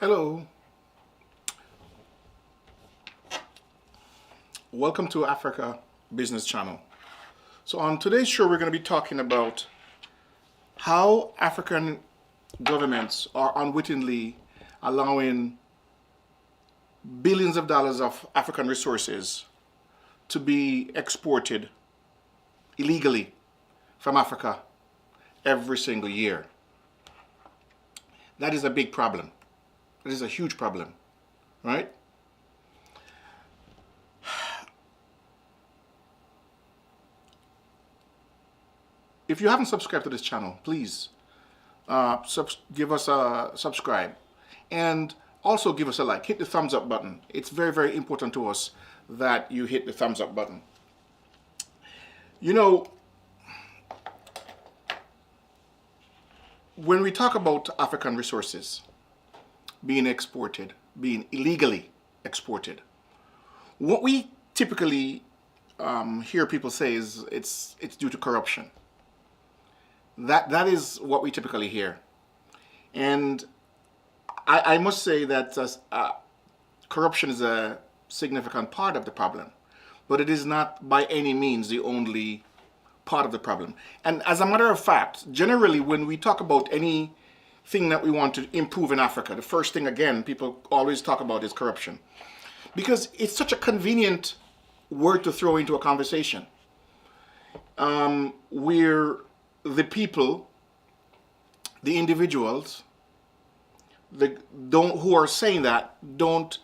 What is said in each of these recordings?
Hello, welcome to Africa Business Channel. So on today's show we're going to be talking about how African governments are unwittingly allowing billions of dollars of African resources to be exported illegally from Africa every single year. That is a big problem. That is a huge problem, right? If you haven't subscribed to this channel, please give us a subscribe and also give us a like. Hit the thumbs up button. It's very, very important to us that you hit the thumbs up button. You know, when we talk about African resources being exported, being illegally exported, what we typically hear people say is it's due to corruption. That is what we typically hear, and I must say that corruption is a significant part of the problem, but it is not by any means the only part of the problem. And as a matter of fact, generally when we talk about anything that we want to improve in Africa, the first thing again people always talk about is corruption, because it's such a convenient word to throw into a conversation where the people, the individuals, who are saying that don't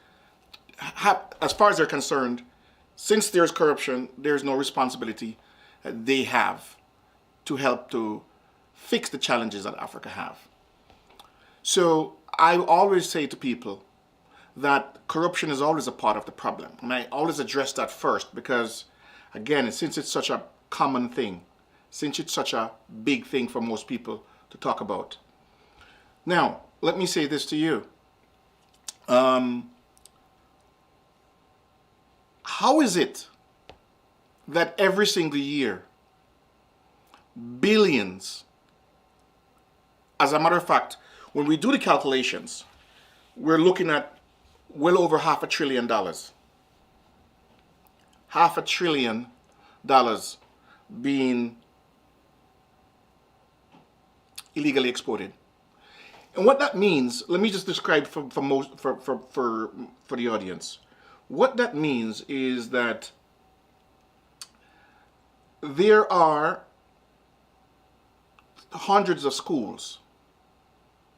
have, as far as they're concerned, since there's corruption, there's no responsibility that they have to help to fix the challenges that Africa have. So I always say to people that corruption is always a part of the problem, and I always address that first because, again, since it's such a common thing, since it's such a big thing for most people to talk about. Now, let me say this to you. How is it that every single year, billions, as a matter of fact, when we do the calculations, we're looking at well over $500 billion. $500 billion being illegally exported. And what that means, let me just describe for the audience. What that means is that there are hundreds of schools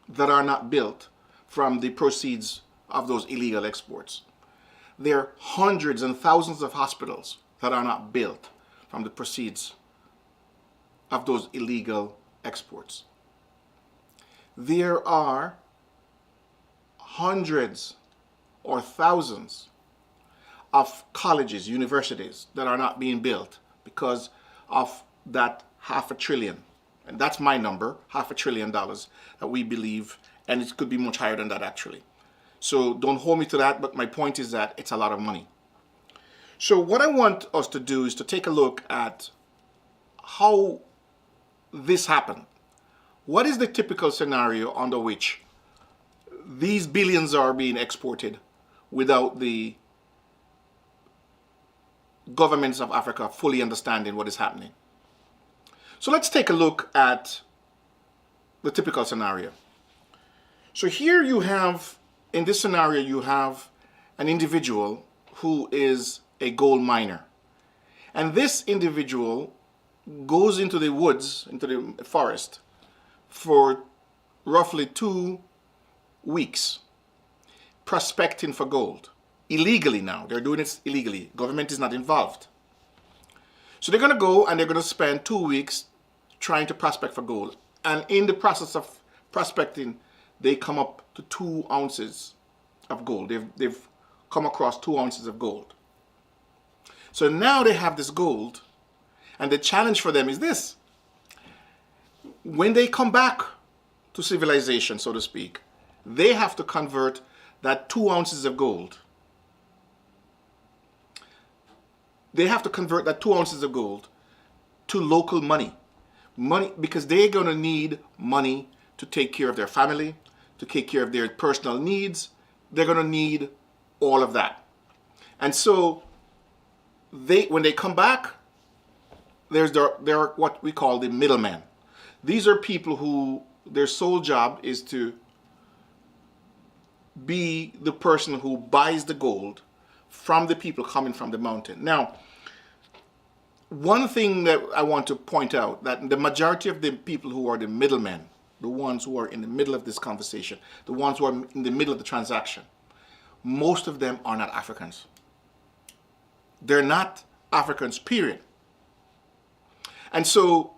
that are not built from the proceeds of those illegal exports. There are hundreds and thousands of hospitals that are not built from the proceeds of those illegal exports. There are hundreds or thousands of colleges, universities that are not being built because of that $500 billion. And that's my number, $500 billion that we believe, and it could be much higher than that actually. So don't hold me to that, but my point is that it's a lot of money. So what I want us to do is to take a look at how this happened. What is the typical scenario under which these billions are being exported without the governments of Africa fully understanding what is happening? So let's take a look at the typical scenario. So here you have, in this scenario, you have an individual who is a gold miner. And this individual goes into the woods, into the forest, for roughly 2 weeks, prospecting for gold. Illegally now. They're doing it illegally. Government is not involved. So they're going to go and they're going to spend 2 weeks trying to prospect for gold. And in the process of prospecting, they come up to 2 ounces of gold. They've come across 2 ounces of gold. So now they have this gold, and the challenge for them is this. When they come back to civilization, so to speak, they have to convert that 2 ounces of gold. They have to convert that 2 ounces of gold to local money. Money, because they're going to need money to take care of their family, to take care of their personal needs. They're going to need all of that. And so when they come back, there are what we call the middlemen. These are people who their sole job is to be the person who buys the gold from the people coming from the mountain. Now, one thing that I want to point out, that the majority of the people who are the middlemen, the ones who are in the middle of this conversation, the ones who are in the middle of the transaction, most of them are not Africans. They're not Africans, period. And so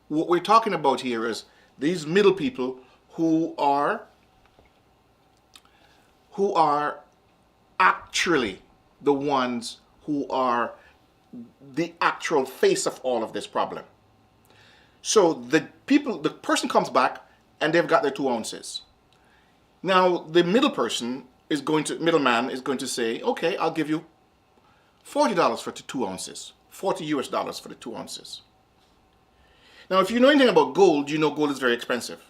what we're talking about here is these middle people who are actually the ones who are the actual face of all of this problem. So the person comes back and they've got their 2 ounces. Now the middleman is going to say, okay, I'll give you $40 for the 2 ounces, $40 for the 2 ounces. Now, if you know anything about gold, you know gold is very expensive.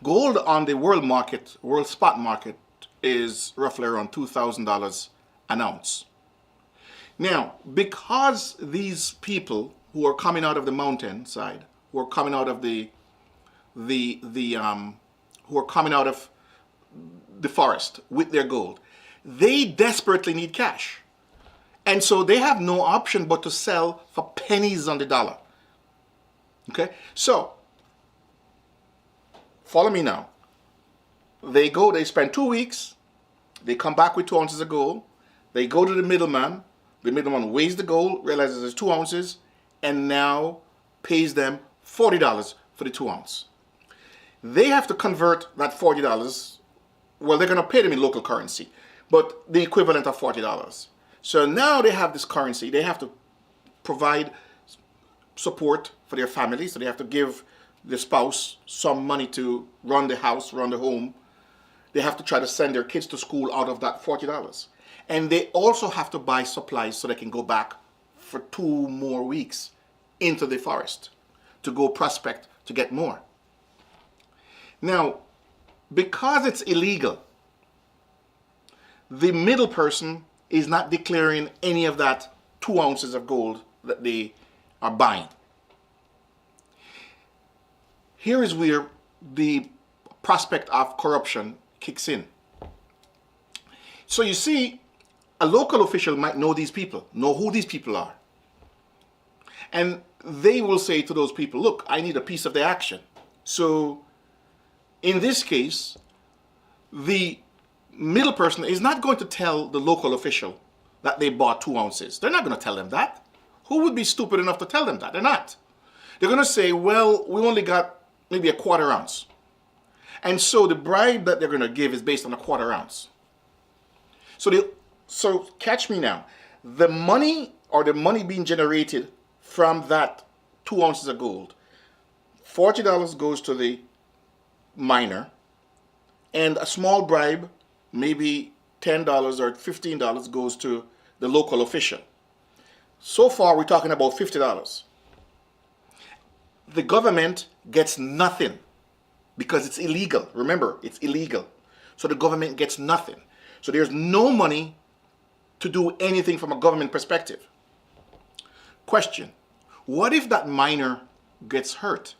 Gold on the world spot market, is roughly around $2,000 an ounce. Now, because these people who are coming out of the mountainside, who are coming out of the forest with their gold, they desperately need cash. And so they have no option but to sell for pennies on the dollar. Okay, so follow me now. They spend 2 weeks, they come back with 2 ounces of gold, they go to the middleman weighs the gold, realizes it's 2 ounces, and now pays them $40 for the 2 ounce. They have to convert that $40, well, they're going to pay them in local currency, but the equivalent of $40. So now they have this currency, they have to provide support for their family, so they have to give the spouse some money to run the house, run the home. They have to try to send their kids to school out of that $40. And they also have to buy supplies so they can go back for 2 more weeks into the forest to go prospect to get more. Now, because it's illegal, the middle person is not declaring any of that 2 ounces of gold that they are buying. Here is where the prospect of corruption kicks in. So you see, a local official might know these people, know who these people are. And they will say to those people, look, I need a piece of the action. So in this case, the middle person is not going to tell the local official that they bought 2 ounces. They're not going to tell them that. Who would be stupid enough to tell them that? They're not. They're going to say, well, we only got maybe a 1/4 ounce. And so the bribe that they're going to give is based on a 1/4 ounce. So catch me now. The money being generated from that 2 ounces of gold, $40 goes to the miner, and a small bribe, maybe $10 or $15 goes to the local official. So far, we're talking about $50. The government gets nothing because it's illegal. Remember, it's illegal. So the government gets nothing. So there's no money to do anything from a government perspective. Question: what if that miner gets hurt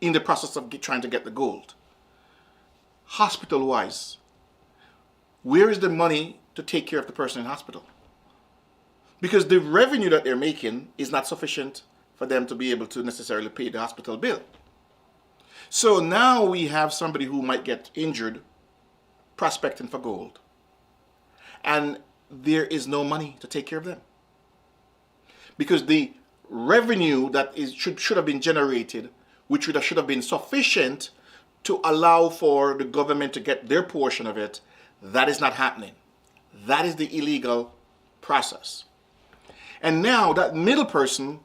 in the process of trying to get the gold? Hospital-wise, where is the money to take care of the person in hospital? Because the revenue that they're making is not sufficient for them to be able to necessarily pay the hospital bill. So now we have somebody who might get injured prospecting for gold, and there is no money to take care of them. Because the revenue that should have been generated, which should have been sufficient to allow for the government to get their portion of it, that is not happening. That is the illegal process. And now that middle person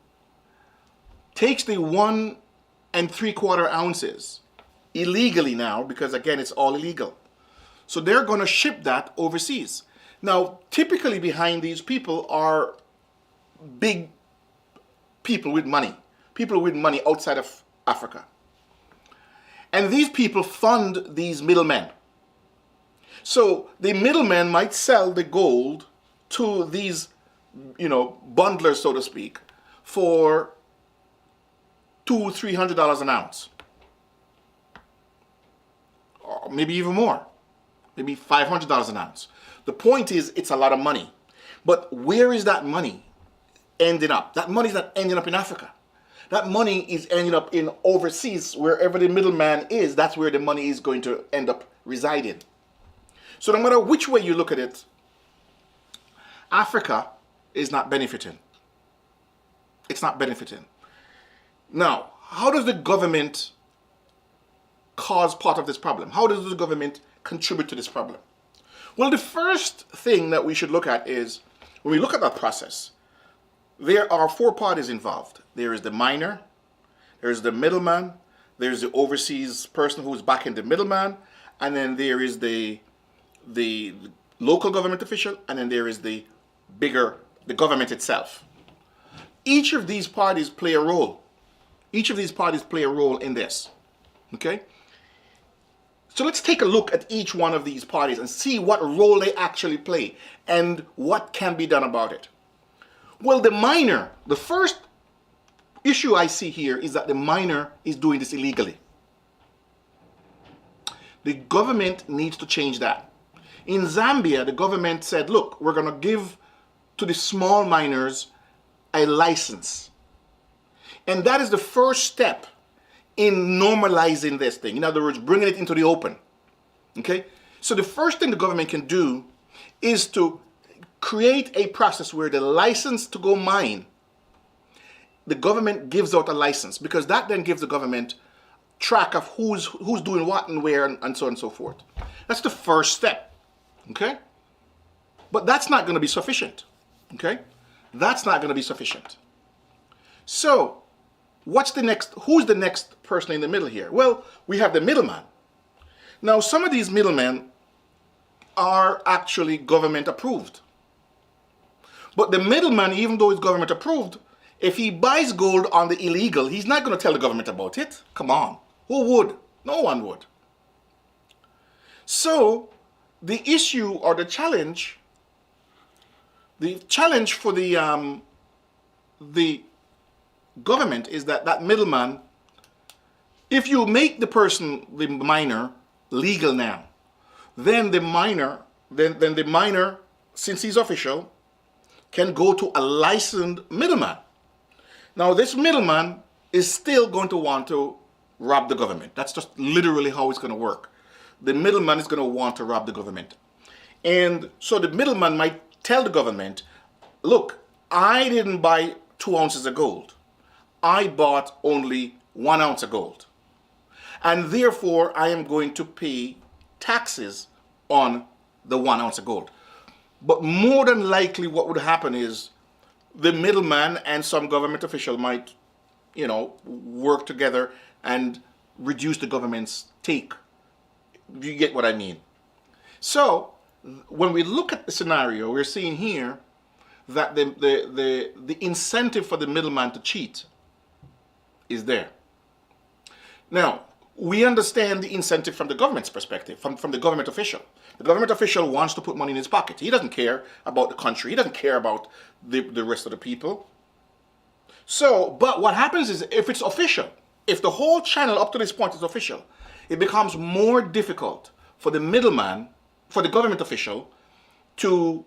takes the 1 3/4 ounces illegally now, because again, it's all illegal. So they're going to ship that overseas. Now, typically behind these people are big people with money outside of Africa. And these people fund these middlemen. So the middleman might sell the gold to these, bundlers, so to speak, for $200-300 an ounce, or maybe even more, maybe $500 an ounce. The point is, it's a lot of money. But where is that money ending up? That money is not ending up in Africa. That money is ending up in overseas, wherever the middleman is. That's where the money is going to end up residing. So no matter which way you look at it, Africa is not benefiting. It's not benefiting. Now, how does the government cause part of this problem? How does the government contribute to this problem? Well, the first thing that we should look at is, when we look at that process, there are 4 parties involved. There is the miner, there is the middleman, there's the overseas person who's backing the middleman, and then there is the local government official, and then there is the government itself. Each of these parties play a role. Each of these parties play a role in this. Okay? So let's take a look at each one of these parties and see what role they actually play and what can be done about it. Well, the miner, the first issue I see here is that the miner is doing this illegally. The government needs to change that. In Zambia, the government said, look, we're going to give to the small miners a license. And that is the first step in normalizing this thing. In other words, bringing it into the open. Okay? So the first thing the government can do is to create a process where the license to go mine, the government gives out a license, because that then gives the government track of who's doing what and where, and so on and so forth. That's the first step. Okay? But that's not going to be sufficient. Okay? That's not going to be sufficient. So, who's the next person in the middle here? Well, we have the middleman. Now, some of these middlemen are actually government approved. But the middleman, even though he's government approved, if he buys gold on the illegal, he's not going to tell the government about it. Come on. Who would? No one would. So, the issue or the challenge for the government is that middleman, if you make the miner legal now, then the miner, since he's official, can go to a licensed middleman. Now, this middleman is still going to want to rob the government. That's just literally how it's going to work. The middleman is going to want to rob the government. And so the middleman might tell the government, look, I didn't buy 2 ounces of gold. I bought only 1 ounce of gold. And therefore, I am going to pay taxes on the 1 ounce of gold. But more than likely what would happen is the middleman and some government official might, work together and reduce the government's take. You get what I mean? So, when we look at the scenario, we're seeing here that the incentive for the middleman to cheat is there. Now, we understand the incentive from the government's perspective, from the government official. The government official wants to put money in his pocket. He doesn't care about the country. He doesn't care about the rest of the people. So, but what happens is, if it's official, if the whole channel up to this point is official, it becomes more difficult for the middleman, for the government official, to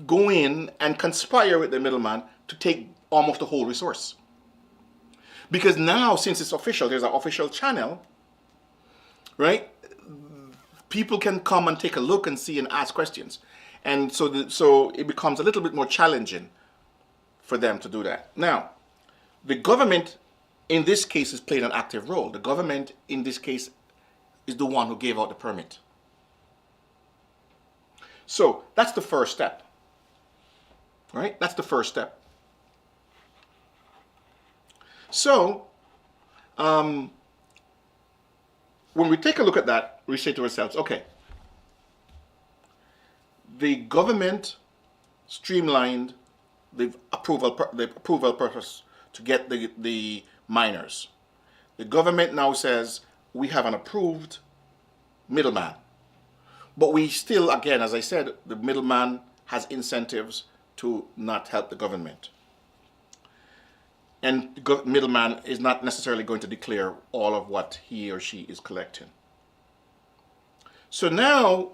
go in and conspire with the middleman to take almost the whole resource. Because now, since it's official, there's an official channel, right? People can come and take a look and see and ask questions. And so it becomes a little bit more challenging for them to do that. Now, the government in this case is playing an active role. The government in this case is the one who gave out the permit. So that's the first step, right? That's the first step. So, when we take a look at that, we say to ourselves, okay, the government streamlined the approval process to get the miners. The government now says, we have an approved middleman. But we still, again, as I said, the middleman has incentives to not help the government. And the middleman is not necessarily going to declare all of what he or she is collecting. So now,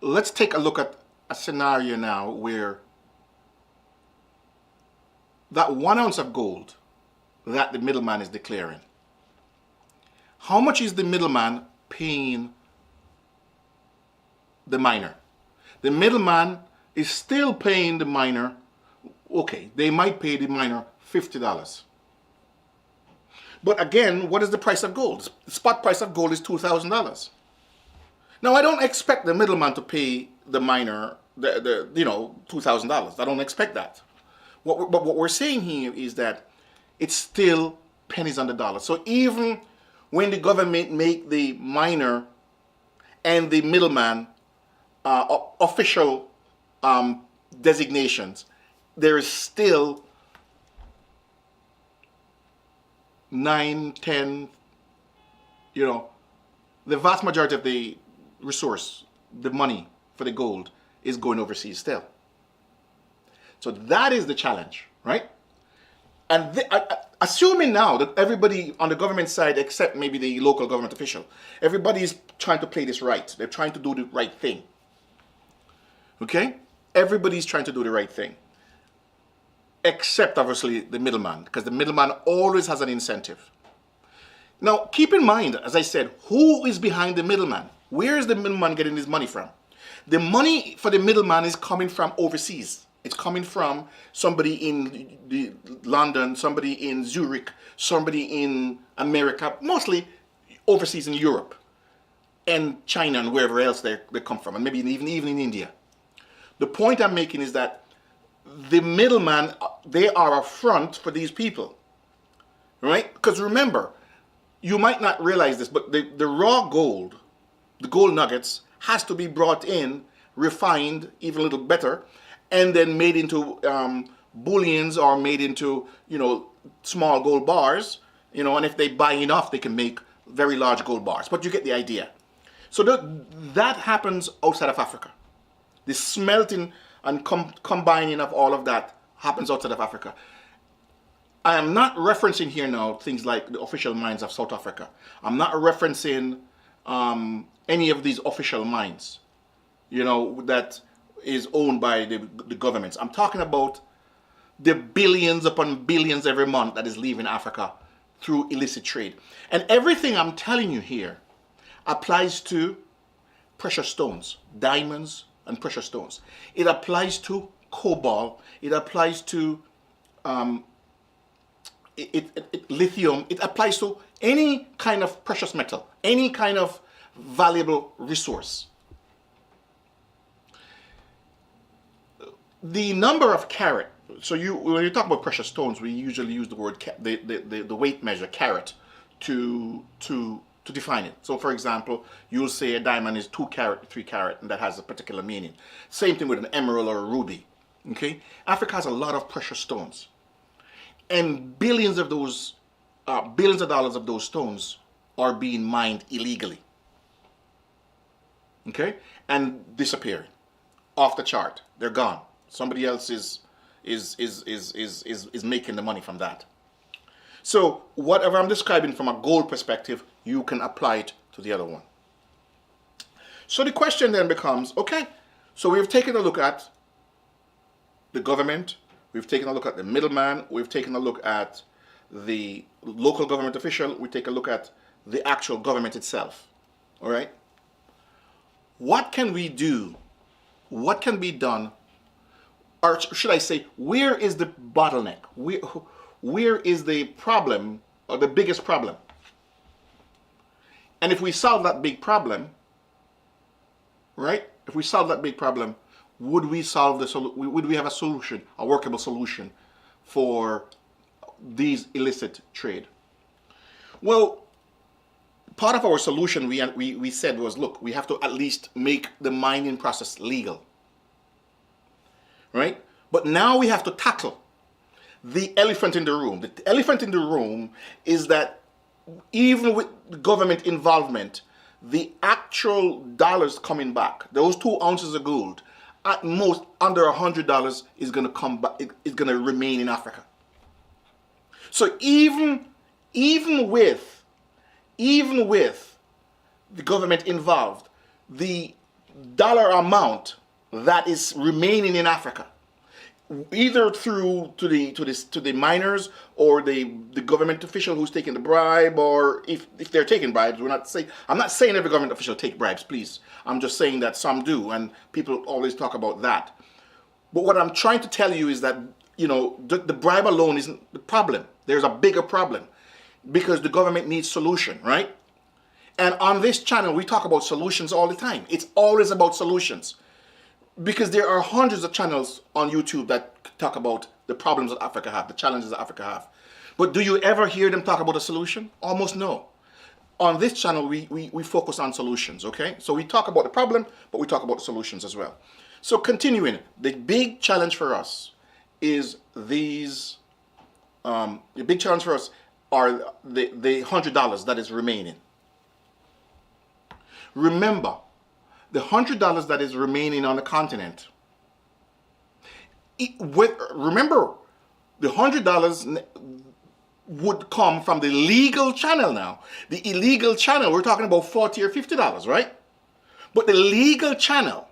let's take a look at a scenario now where that 1 ounce of gold that the middleman is declaring, how much is the middleman paying the miner? The middleman is still paying the miner, okay, they might pay the miner $50. But again, what is the price of gold? The spot price of gold is $2,000. Now, I don't expect the middleman to pay the miner the $2,000. I don't expect that. But what we're saying here is that it's still pennies on the dollar. So even when the government make the miner and the middleman official designations, there is still 9, 10, the vast majority of the resource, the money for the gold, is going overseas still. So that is the challenge, right? And assuming now that everybody on the government side, except maybe the local government official, everybody is trying to play this right. They're trying to do the right thing. Okay? Everybody's trying to do the right thing. Except, obviously, the middleman, because the middleman always has an incentive. Now, keep in mind, as I said, who is behind the middleman? Where is the middleman getting his money from? The money for the middleman is coming from overseas. It's coming from somebody in London, somebody in Zurich, somebody in America, mostly overseas in Europe and China and wherever else they come from, and maybe even in India. The point I'm making is that the middleman, they are a front for these people, right? Because remember, you might not realize this, but the raw gold, the gold nuggets, has to be brought in, refined even a little better, and then made into bullions or made into, small gold bars, and if they buy enough, they can make very large gold bars. But you get the idea. So that happens outside of Africa. The smelting and combining of all of that happens outside of Africa. I am not referencing here now things like the official mines of South Africa. I'm not referencing any of these official mines, that is owned by the governments. I'm talking about the billions upon billions every month that is leaving Africa through illicit trade. And everything I'm telling you here applies to precious stones, diamonds, and precious stones. It applies to cobalt. It applies to lithium. It applies to any kind of precious metal, any kind of valuable resource. The number of carat. So when you talk about precious stones, we usually use the word the weight measure carat to define it. So for example, you'll say a diamond is 2 carat, 3 carat, and that has a particular meaning. Same thing with an emerald or a ruby. Okay? Africa has a lot of precious stones. And billions of dollars of those stones are being mined illegally. Okay? And disappearing. Off the chart. They're gone. Somebody else is making the money from that. So whatever I'm describing from a gold perspective, you can apply it to the other one. So the question then becomes, okay, so we've taken a look at the government, we've taken a look at the middleman, we've taken a look at the local government official, we take a look at the actual government itself. All right? What can we do? What can be done? Or should I say, where is the bottleneck? Where is the problem, or the biggest problem? And if we solve that big problem, right? If we solve that big problem, would we have a solution, a workable solution for these illicit trade? Well, part of our solution we said was, look, we have to at least make the mining process legal. Right? But now we have to tackle the elephant in the room. The elephant in the room is that even with government involvement, the actual dollars coming back, those 2 ounces of gold, at most under $100 is going to come back, is going to remain in Africa. So even with the government involved, the dollar amount that is remaining in Africa, either through to the miners or the government official who's taking the bribe, or if they're taking bribes, I'm not saying every government official take bribes, please. I'm just saying that some do, and people always talk about that. But what I'm trying to tell you is that, you know, the bribe alone isn't the problem. There's a bigger problem, because the government needs solution, right? And on this channel, we talk about solutions all the time. It's always about solutions. Because there are hundreds of channels on YouTube that talk about the problems that Africa have, the challenges that Africa have. But do you ever hear them talk about a solution? Almost no. On this channel, we focus on solutions, okay? So we talk about the problem, but we talk about solutions as well. So continuing, the big challenge for us is these, the big challenge for us are the $100 that is remaining. Remember, the $100 that is remaining on the continent, remember, the $100 would come from the legal channel now. The illegal channel, we're talking about $40 or $50, right? But the legal channel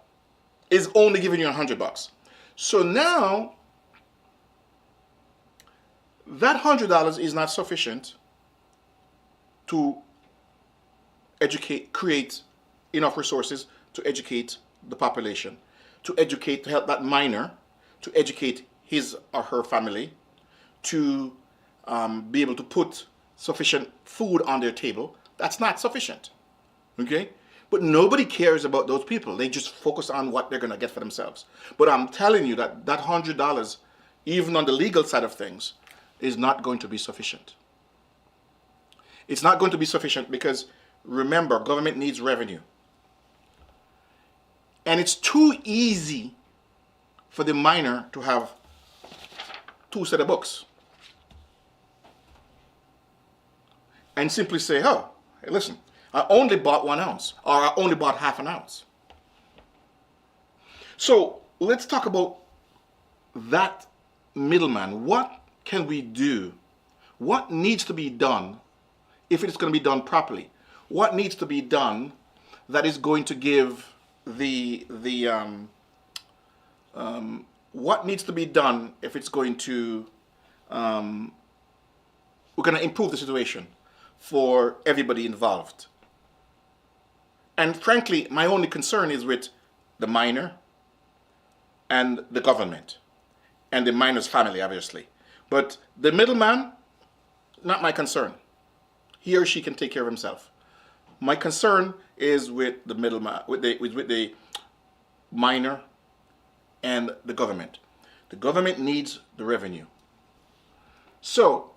is only giving you $100. So now, that $100 is not sufficient to create enough resources to educate the population, to help that miner, to educate his or her family, to be able to put sufficient food on their table. That's not sufficient, okay? But nobody cares about those people. They just focus on what they're gonna get for themselves. But I'm telling you that that $100, even on the legal side of things, is not going to be sufficient. It's not going to be sufficient because, remember, government needs revenue. And it's too easy for the miner to have 2 sets of books and simply say, oh, hey, listen, I only bought 1 ounce, or I only bought half an ounce. So let's talk about that middleman. What can we do? What needs to be done if it's going to be done properly? What needs to be done that is going to give what needs to be done if it's going to we're going to improve the situation for everybody involved? And frankly, my only concern is with the miner and the government and the miner's family, obviously. But the middleman, not my concern. He or she can take care of himself. My concern is with the middleman, with the miner and the government. The government needs the revenue. So,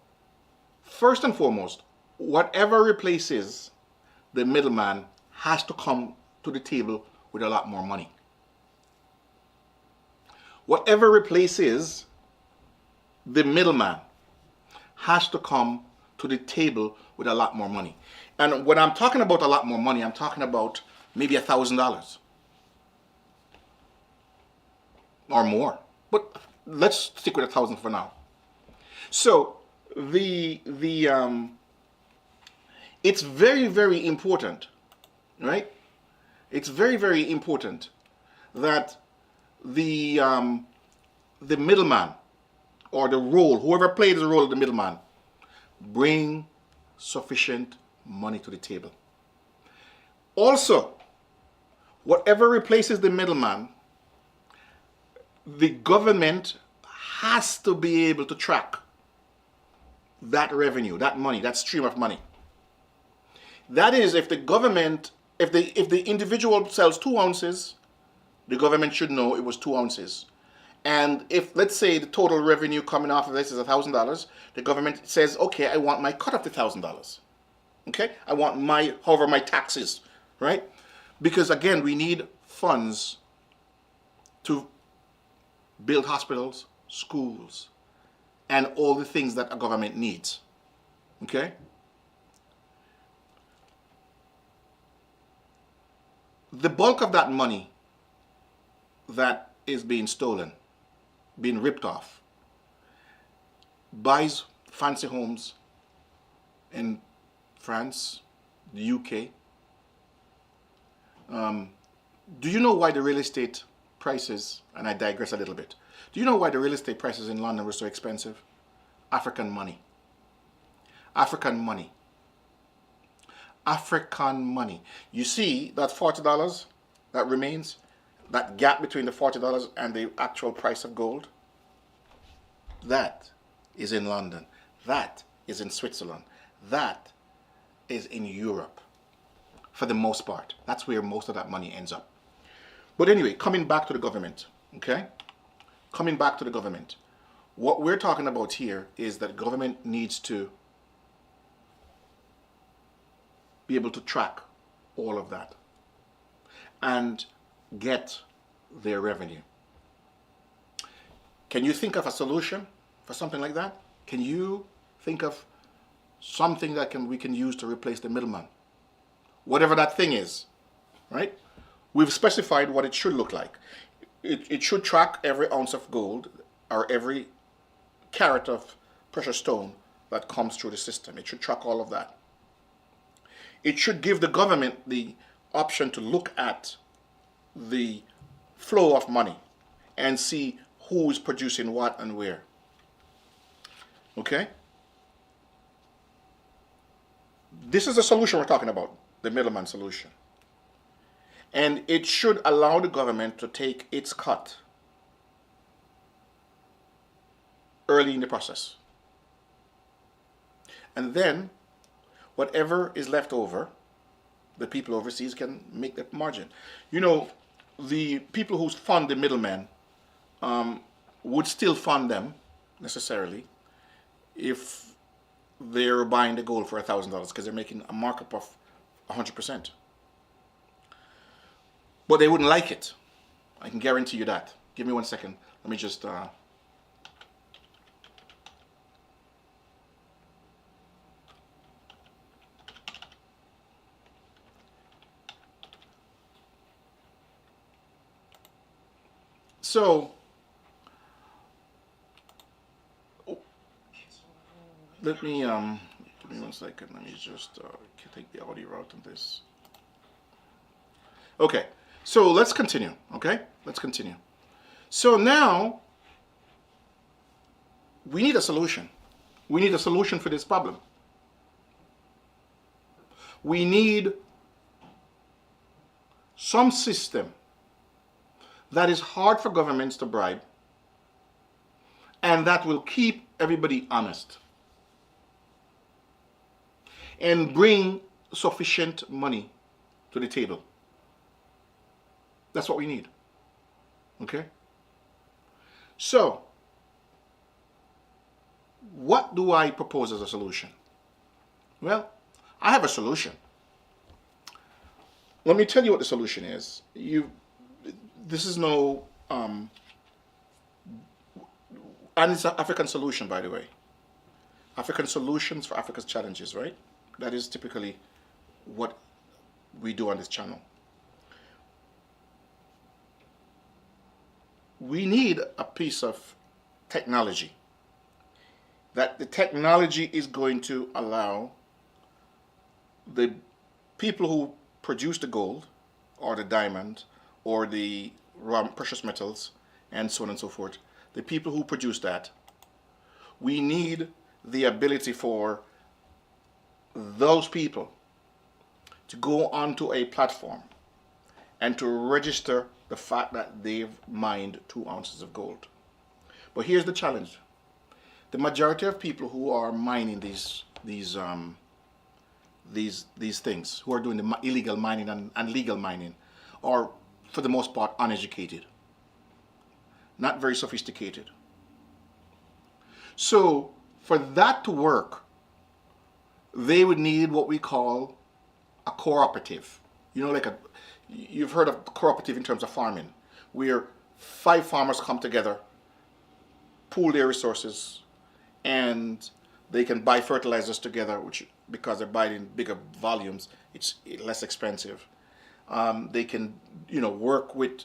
first and foremost, whatever replaces the middleman has to come to the table with a lot more money. Whatever replaces the middleman has to come to the table with a lot more money. And when I'm talking about a lot more money, I'm talking about maybe $1,000 or more. But let's stick with 1,000 for now. So it's very, very important, right? It's very, very important that the middleman, or the role, whoever plays the role of the middleman, bring sufficient money to the table. Also, whatever replaces the middleman, the government has to be able to track that revenue, that money, that stream of money. That is, if the government, if the individual sells 2 ounces, the government should know it was 2 ounces. And if, let's say, the total revenue coming off of this is $1,000, the government says, okay, I want my cut of the $1,000. Okay? I want however my taxes, right? Because again, we need funds to build hospitals, schools, and all the things that a government needs. Okay? the bulk of that money that is being stolen, being ripped off, buys fancy homes in France, the UK. Do you know why the real estate prices, and I digress a little bit, do you know why the real estate prices in London were so expensive? African money. African money. African money. You see that $40 that remains, that gap between the $40 and the actual price of gold? That is in London. That is in Switzerland. That is in Europe. For the most part. That's where most of that money ends up. But anyway, coming back to the government, okay? Coming back to the government. What we're talking about here is that government needs to be able to track all of that and get their revenue. Can you think of a solution for something like that? Can you think of something that we can use to replace the middleman? Whatever that thing is, right? We've specified what it should look like. It should track every ounce of gold or every carat of precious stone that comes through the system. It should track all of that. It should give the government the option to look at the flow of money and see who is producing what and where. Okay? This is the solution we're talking about, the middleman solution. And it should allow the government to take its cut early in the process. And then, whatever is left over, the people overseas can make that margin. You know, the people who fund the middlemen would still fund them, necessarily, if they're buying the gold for $1,000, because they're making a markup of 100%. But they wouldn't like it. I can guarantee you that. Give me 1 second. Let me just... So, let me, give me 1 second. Let me just take the audio out of this. Okay, so let's continue, okay? Let's continue. So now, we need a solution. We need a solution for this problem. We need some system that is hard for governments to bribe and that will keep everybody honest and bring sufficient money to the table. That's what we need. Okay? So, what do I propose as a solution? Well, I have a solution. Let me tell you what the solution is. This is no, and it's an African solution, by the way. African solutions for Africa's challenges, right? That is typically what we do on this channel. We need a piece of technology. That the technology is going to allow the people who produce the gold or the diamond or the raw precious metals and so on and so forth, the people who produce that, we need the ability for those people to go onto a platform and to register the fact that they've mined 2 ounces of gold. But here's the challenge. The majority of people who are mining these things, who are doing the illegal mining and legal mining, are for the most part uneducated, not very sophisticated. So for that to work, they would need what we call a cooperative. You know, like you've heard of cooperative in terms of farming, where 5 farmers come together, pool their resources, and they can buy fertilizers together, which, because they're buying in bigger volumes, it's less expensive. They can, work with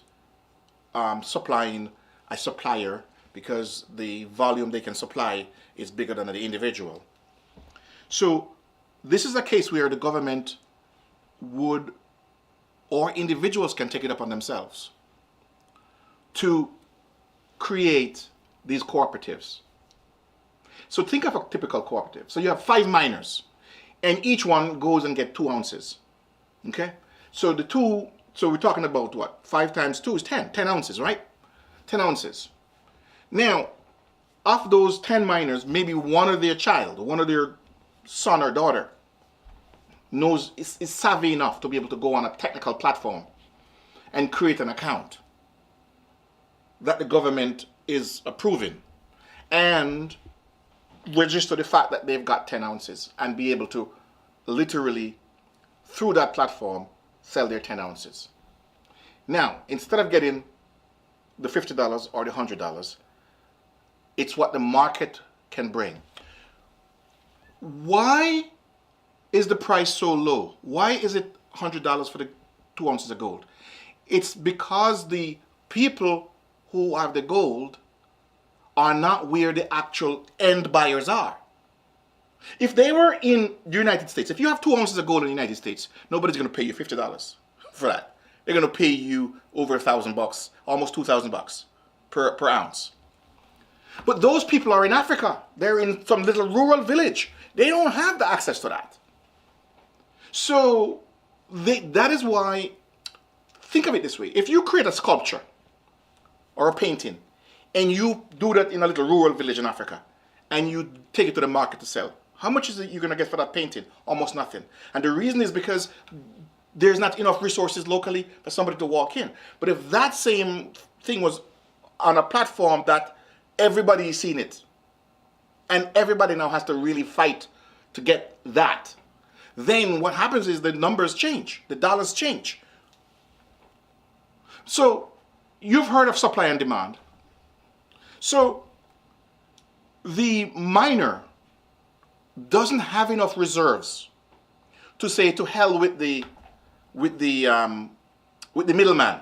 supplying a supplier because the volume they can supply is bigger than the individual. So this is a case where the government would, or individuals can take it upon themselves to create these cooperatives. So think of a typical cooperative. So you have 5 miners, and each one goes and get 2 ounces. Okay? So we're talking about what? 5 times 2 is 10 ounces, right? 10 ounces. Now, of those 10 miners, maybe one of their child, one of their son or daughter is savvy enough to be able to go on a technical platform and create an account that the government is approving and register the fact that they've got 10 ounces and be able to literally, through that platform, sell their 10 ounces. Now, instead of getting the $50 or the $100, it's what the market can bring. Why is the price so low? Why is it $100 for the 2 ounces of gold? It's because the people who have the gold are not where the actual end buyers are. If they were in the United States, if you have 2 ounces of gold in the United States, nobody's going to pay you $50 for that. They're going to pay you over $1,000, almost $2,000 per ounce. But those people are in Africa. They're in some little rural village. They don't have the access to that. So that is why, think of it this way. If you create a sculpture or a painting and you do that in a little rural village in Africa and you take it to the market to sell, how much is it you're going to get for that painting? Almost nothing. And the reason is because there's not enough resources locally for somebody to walk in. But if that same thing was on a platform that everybody is seeing it, and everybody now has to really fight to get that, then what happens is the numbers change, the dollars change. So you've heard of supply and demand. So the miner doesn't have enough reserves to say to hell with the middleman.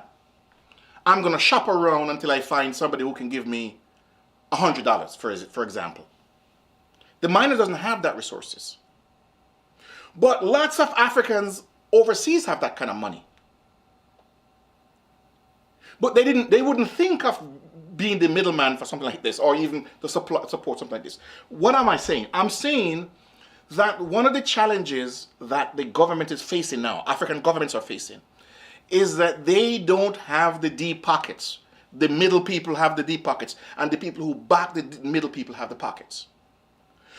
I'm going to shop around until I find somebody who can give me $100, for example. The miner doesn't have that resources. But lots of Africans overseas have that kind of money. But they wouldn't think of being the middleman for something like this, or even to support something like this. What am I saying? I'm saying that one of the challenges that the government is facing now, African governments are facing, is that they don't have the deep pockets. The middle people have the deep pockets, and the people who back the middle people have the pockets.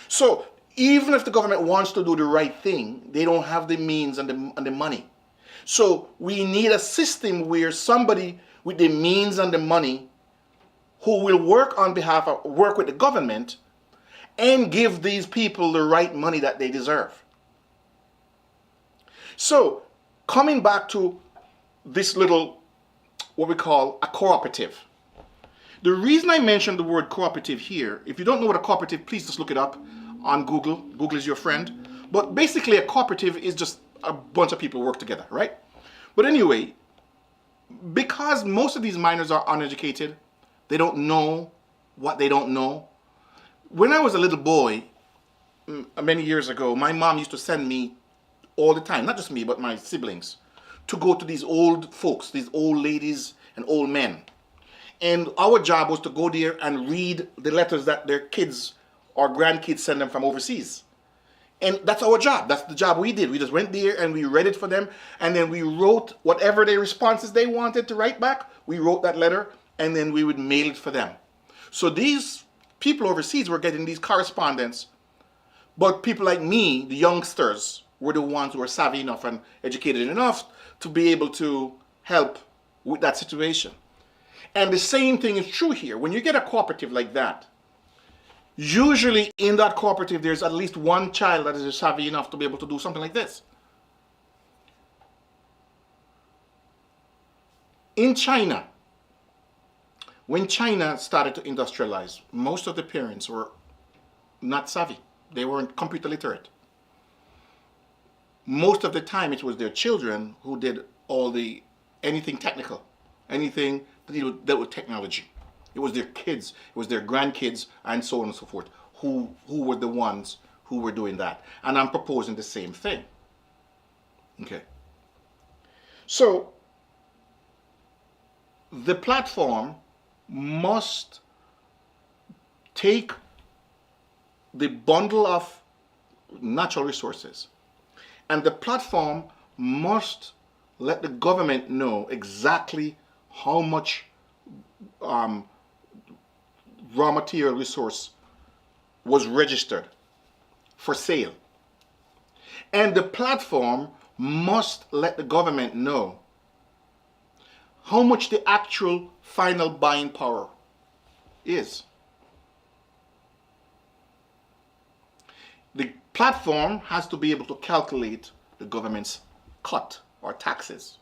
So even if the government wants to do the right thing, they don't have the means and the money. So we need a system where somebody with the means and the money who will work with the government and give these people the right money that they deserve. So coming back to this little, what we call a cooperative. The reason I mentioned the word cooperative here, if you don't know what a cooperative, please just look it up on Google. Google is your friend. But basically a cooperative is just a bunch of people work together, right? But anyway, because most of these miners are uneducated, they don't know what they don't know. When I was a little boy, many years ago, my mom used to send me all the time, not just me, but my siblings, to go to these old folks, these old ladies and old men. And our job was to go there and read the letters that their kids or grandkids send them from overseas. And that's our job. That's the job we did. We just went there and we read it for them. And then we wrote whatever their responses they wanted to write back. We wrote that letter and then we would mail it for them. So these people overseas were getting these correspondence. But people like me, the youngsters, were the ones who were savvy enough and educated enough to be able to help with that situation. And the same thing is true here. When you get a cooperative like that, usually in that cooperative there's at least one child that is savvy enough to be able to do something like this. In China, when China started to industrialize, most of the parents were not savvy. They weren't computer literate. Most of the time it was their children who did anything technical, anything that dealt with technology. It was their kids, it was their grandkids, and so on and so forth, who were the ones who were doing that. And I'm proposing the same thing. Okay. So the platform must take the bundle of natural resources, and the platform must let the government know exactly how much raw material resource was registered for sale. And the platform must let the government know how much the actual final buying power is. The platform has to be able to calculate the government's cut or taxes.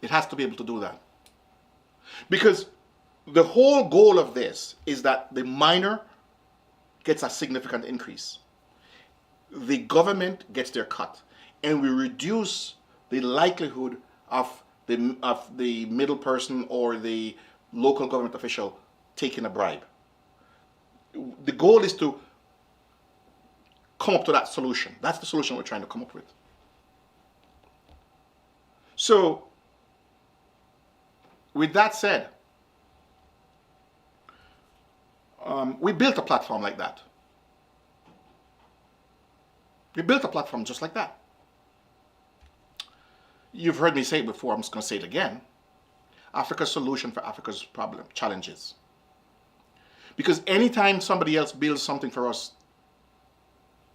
It has to be able to do that. Because the whole goal of this is that the miner gets a significant increase. The government gets their cut, and we reduce the likelihood of the middle person or the local government official taking a bribe. The goal is to come up to that solution. That's the solution we're trying to come up with. So, with that said, we built a platform like that. We built a platform just like that. You've heard me say it before, I'm just going to say it again. Africa's solution for Africa's problem, challenges. Because anytime somebody else builds something for us,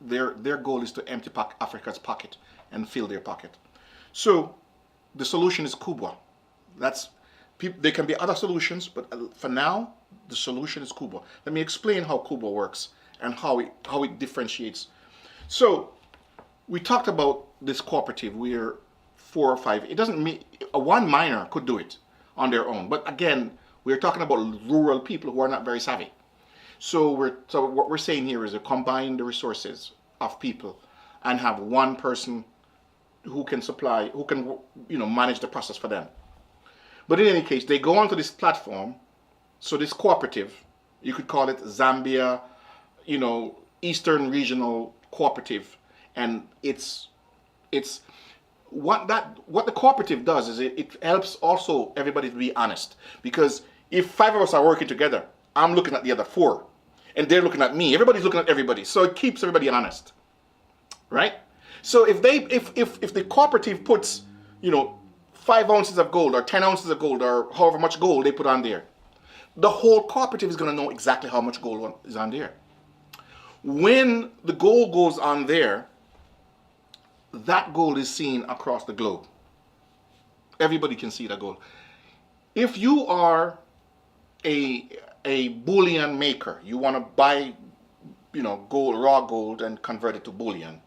their goal is to empty Africa's pocket and fill their pocket. So the solution is Kubwa. There can be other solutions, but for now, the solution is Kubwa. Let me explain how Kubwa works and how it differentiates. So we talked about this cooperative where 4 or 5. It doesn't mean one miner could do it on their own. But again, we're talking about rural people who are not very savvy. So what we're saying here is to combine the resources of people and have one person who can manage the process for them. But in any case, they go onto this platform. So this cooperative, you could call it Zambia, Eastern Regional Cooperative, and it's what the cooperative does is it helps also everybody to be honest. Because if 5 of us are working together, I'm looking at the other 4, and they're looking at me. Everybody's looking at everybody, so it keeps everybody honest, right? So if the cooperative puts 5 ounces of gold or 10 ounces of gold or however much gold they put on there, the whole cooperative is going to know exactly how much gold is on there. When the gold goes on there, that gold is seen across the globe. Everybody can see that gold. If you are a bullion maker, you want to buy gold, raw gold, and convert it to bullion,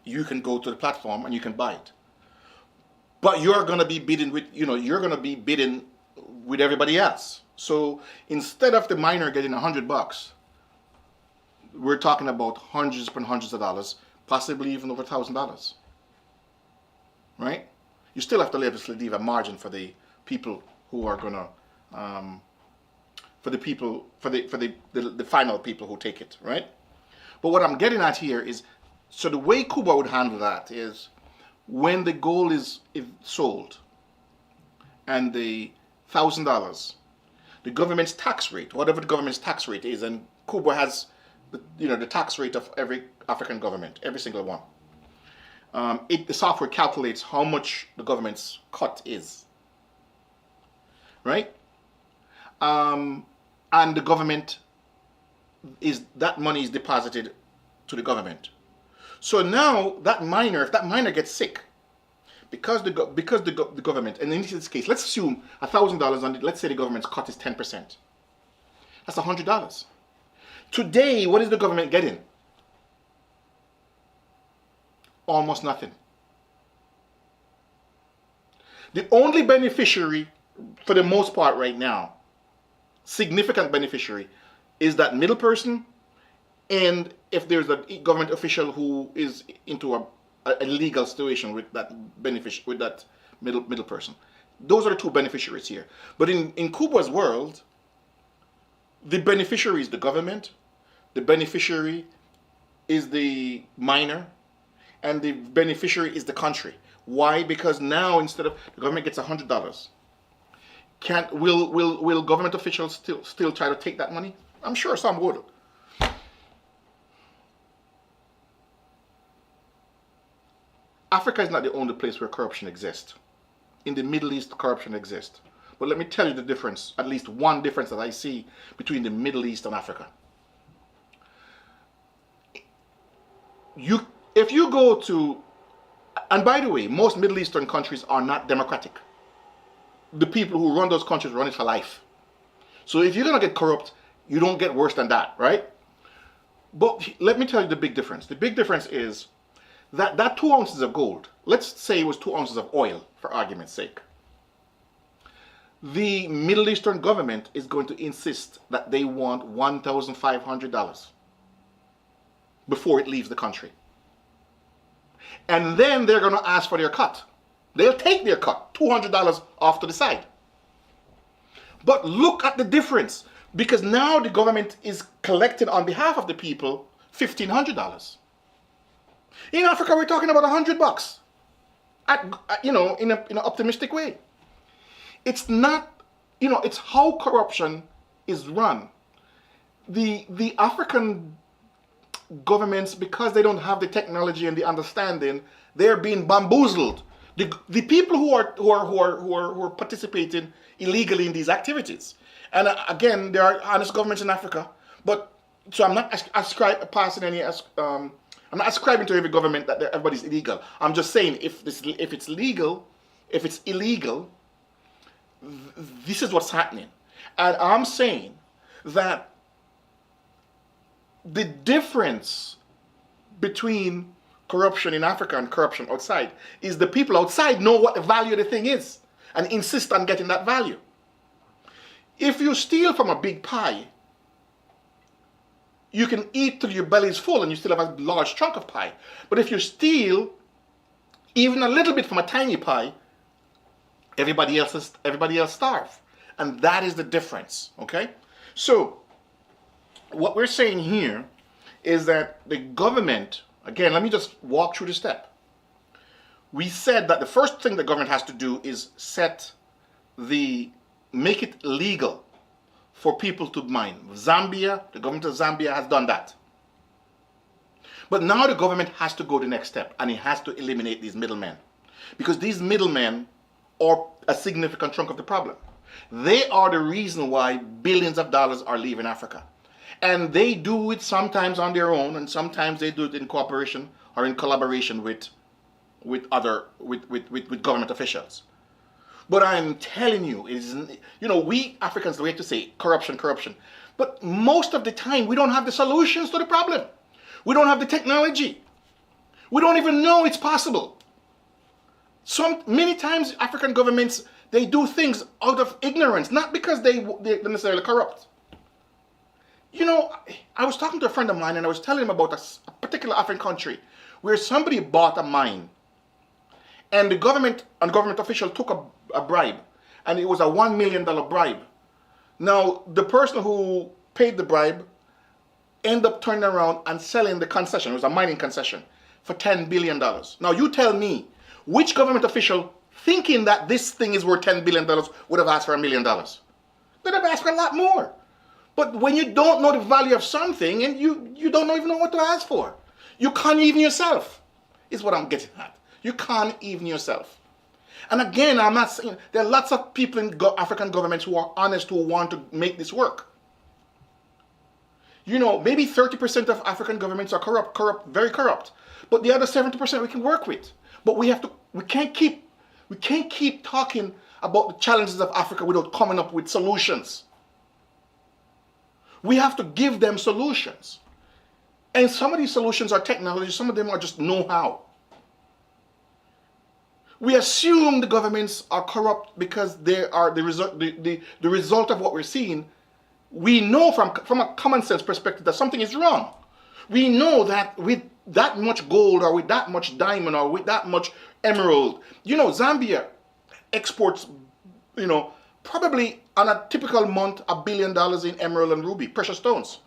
you can go to the platform and you can buy it. But you're going to be bidding with everybody else. So instead of the miner getting $100, we're talking about hundreds upon hundreds of dollars, possibly even over $1,000. Right? You still have to leave a margin for the people who are gonna, for the final people who take it, right? But what I'm getting at here is, so the way Cuba would handle that is, when the gold is sold and the $1,000, the government's tax rate, whatever the government's tax rate is, and Cuba has the tax rate of every African government, every single one. The software calculates how much the government's cut is, right? And the government that money is deposited to the government. So now that miner, if that miner gets sick, because the government, and in this case, let's assume $1,000 on it. Let's say the government's cut is 10%. That's $100. Today, what is the government getting? Almost nothing. The only beneficiary, for the most part right now, significant beneficiary, is that middle person, and if there's a government official who is into a legal situation with that with that middle person. Those are the two beneficiaries here. But in Kuba's world, the beneficiary is the government, the beneficiary is the miner, and the beneficiary is the country. Why? Because now instead of the government gets $100, will government officials still try to take that money? I'm sure some would. Africa is not the only place where corruption exists. In the Middle East, corruption exists. But let me tell you the difference, at least one difference that I see between the Middle East and Africa. If you go to, and by the way, most Middle Eastern countries are not democratic. The people who run those countries run it for life. So if you're going to get corrupt, you don't get worse than that, right? But let me tell you the big difference. The big difference is that 2 ounces of gold, let's say it was 2 ounces of oil, for argument's sake. The Middle Eastern government is going to insist that they want $1,500 before it leaves the country. And then they're going to ask for their cut. They'll take their cut, $200 off to the side. But look at the difference, because now the government is collecting on behalf of the people $1,500. In Africa, we're talking about $100, in an optimistic way. It's not, it's how corruption is run. The African governments, because they don't have the technology and the understanding, they're being bamboozled. The people who are participating illegally in these activities, and again, there are honest governments in Africa, but so I'm not I'm not ascribing to every government that everybody's illegal. I'm just saying if it's illegal, this is what's happening. And I'm saying that the difference between corruption in Africa and corruption outside is the people outside know what the value of the thing is and insist on getting that value. If you steal from a big pie, you can eat till your belly is full and you still have a large chunk of pie. But if you steal even a little bit from a tiny pie, everybody else starve. And that is the difference, okay? So what we're saying here is that the government, again, let me just walk through the step. We said that the first thing the government has to do is make it legal for people to mine. Zambia, the government of Zambia has done that. But now the government has to go the next step, and it has to eliminate these middlemen. Because these middlemen are a significant chunk of the problem. They are the reason why billions of dollars are leaving Africa. And they do it sometimes on their own, and sometimes they do it in cooperation or in collaboration with government officials. But I'm telling you, we Africans like to say corruption. But most of the time, we don't have the solutions to the problem. We don't have the technology. We don't even know it's possible. Many times, African governments, they do things out of ignorance, not because they're necessarily corrupt. I was talking to a friend of mine, and I was telling him about a particular African country where somebody bought a mine. And the government official took a bribe, and it was a $1 million bribe. Now, the person who paid the bribe ended up turning around and selling the concession, it was a mining concession, for $10 billion. Now, you tell me, which government official, thinking that this thing is worth $10 billion, would have asked for $1 million? They'd have asked for a lot more. But when you don't know the value of something, and you don't even know what to ask for, you can't even yourself, is what I'm getting at. You can't even yourself. And again, I'm not saying, there are lots of people in African governments who are honest, who want to make this work. Maybe 30% of African governments are corrupt, very corrupt. But the other 70% we can work with. But we can't keep talking about the challenges of Africa without coming up with solutions. We have to give them solutions. And some of these solutions are technology, some of them are just know-how. We assume the governments are corrupt because they are the result of what we're seeing. We know from a common sense perspective that something is wrong. We know that with that much gold or with that much diamond or with that much emerald. You know, Zambia exports, you know, probably on a typical month, $1 billion in emerald and ruby, precious stones.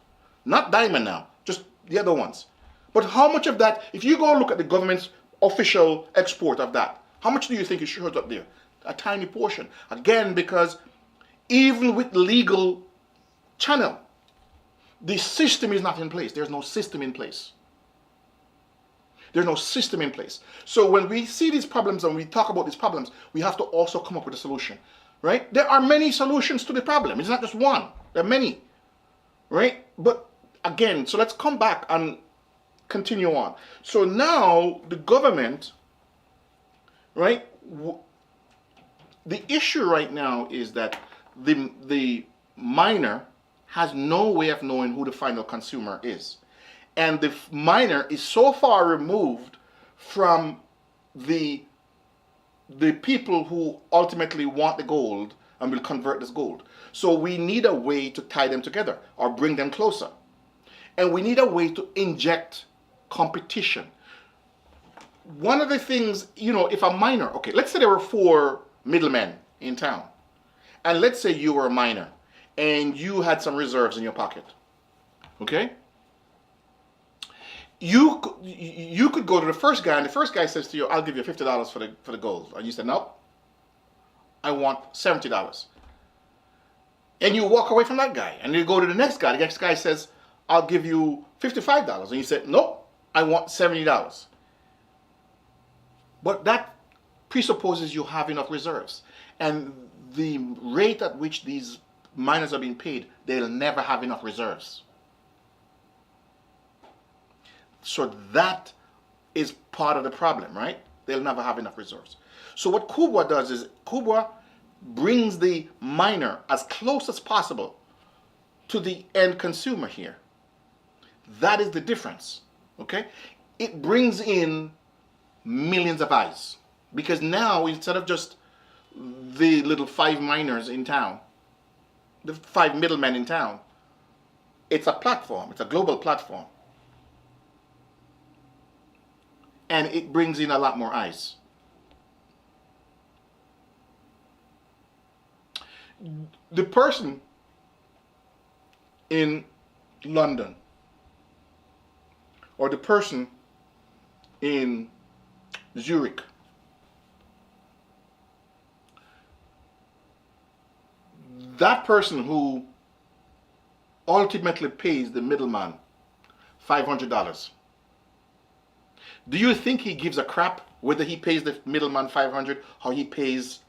Not diamond now, just the other ones. But how much of that, if you go look at the government's official export of that, how much do you think it shows up there? A tiny portion. Again, because even with legal channel, the system is not in place. There's no system in place. There's no system in place. So when we see these problems and we talk about these problems, we have to also come up with a solution, right? There are many solutions to the problem. It's not just one. There are many, right? But again, so let's come back and continue on. So now the government, right? The issue right now is that the miner has no way of knowing who the final consumer is. And the miner is so far removed from the people who ultimately want the gold and will convert this gold. So we need a way to tie them together or bring them closer. And we need a way to inject competition. One of the things, you know, if a miner, okay, let's say there were 4 middlemen in town. And let's say you were a miner and you had some reserves in your pocket. Okay? You could go to the first guy, and the first guy says to you, I'll give you $50 for the gold. And you said, no, I want $70. And you walk away from that guy, and you go to the next guy. The next guy says, I'll give you $55. And you said, no, I want $70. But that presupposes you have enough reserves. And the rate at which these miners are being paid, they'll never have enough reserves. So that is part of the problem, right? They'll never have enough reserves. So what Kubwa does is Kubwa brings the miner as close as possible to the end consumer here. That is the difference, okay? It brings in millions of eyes, because now instead of just the little 5 miners in town, the 5 middlemen in town, it's a platform, it's a global platform. And it brings in a lot more eyes. The person in London or the person in Zurich, that person who ultimately pays the middleman $500, do you think he gives a crap whether he pays the middleman $500 or he pays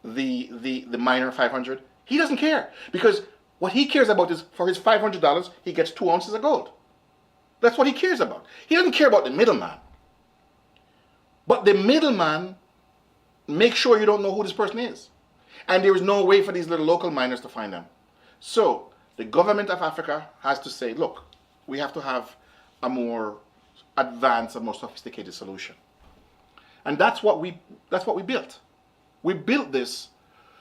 the miner $500? He doesn't care, because what he cares about is for his $500 he gets 2 ounces of gold. That's what he cares about. He doesn't care about the middleman. But the middleman makes sure you don't know who this person is. And there is no way for these little local miners to find them. So the government of Africa has to say, look, we have to have a more advanced and more sophisticated solution. And that's what we built. We built this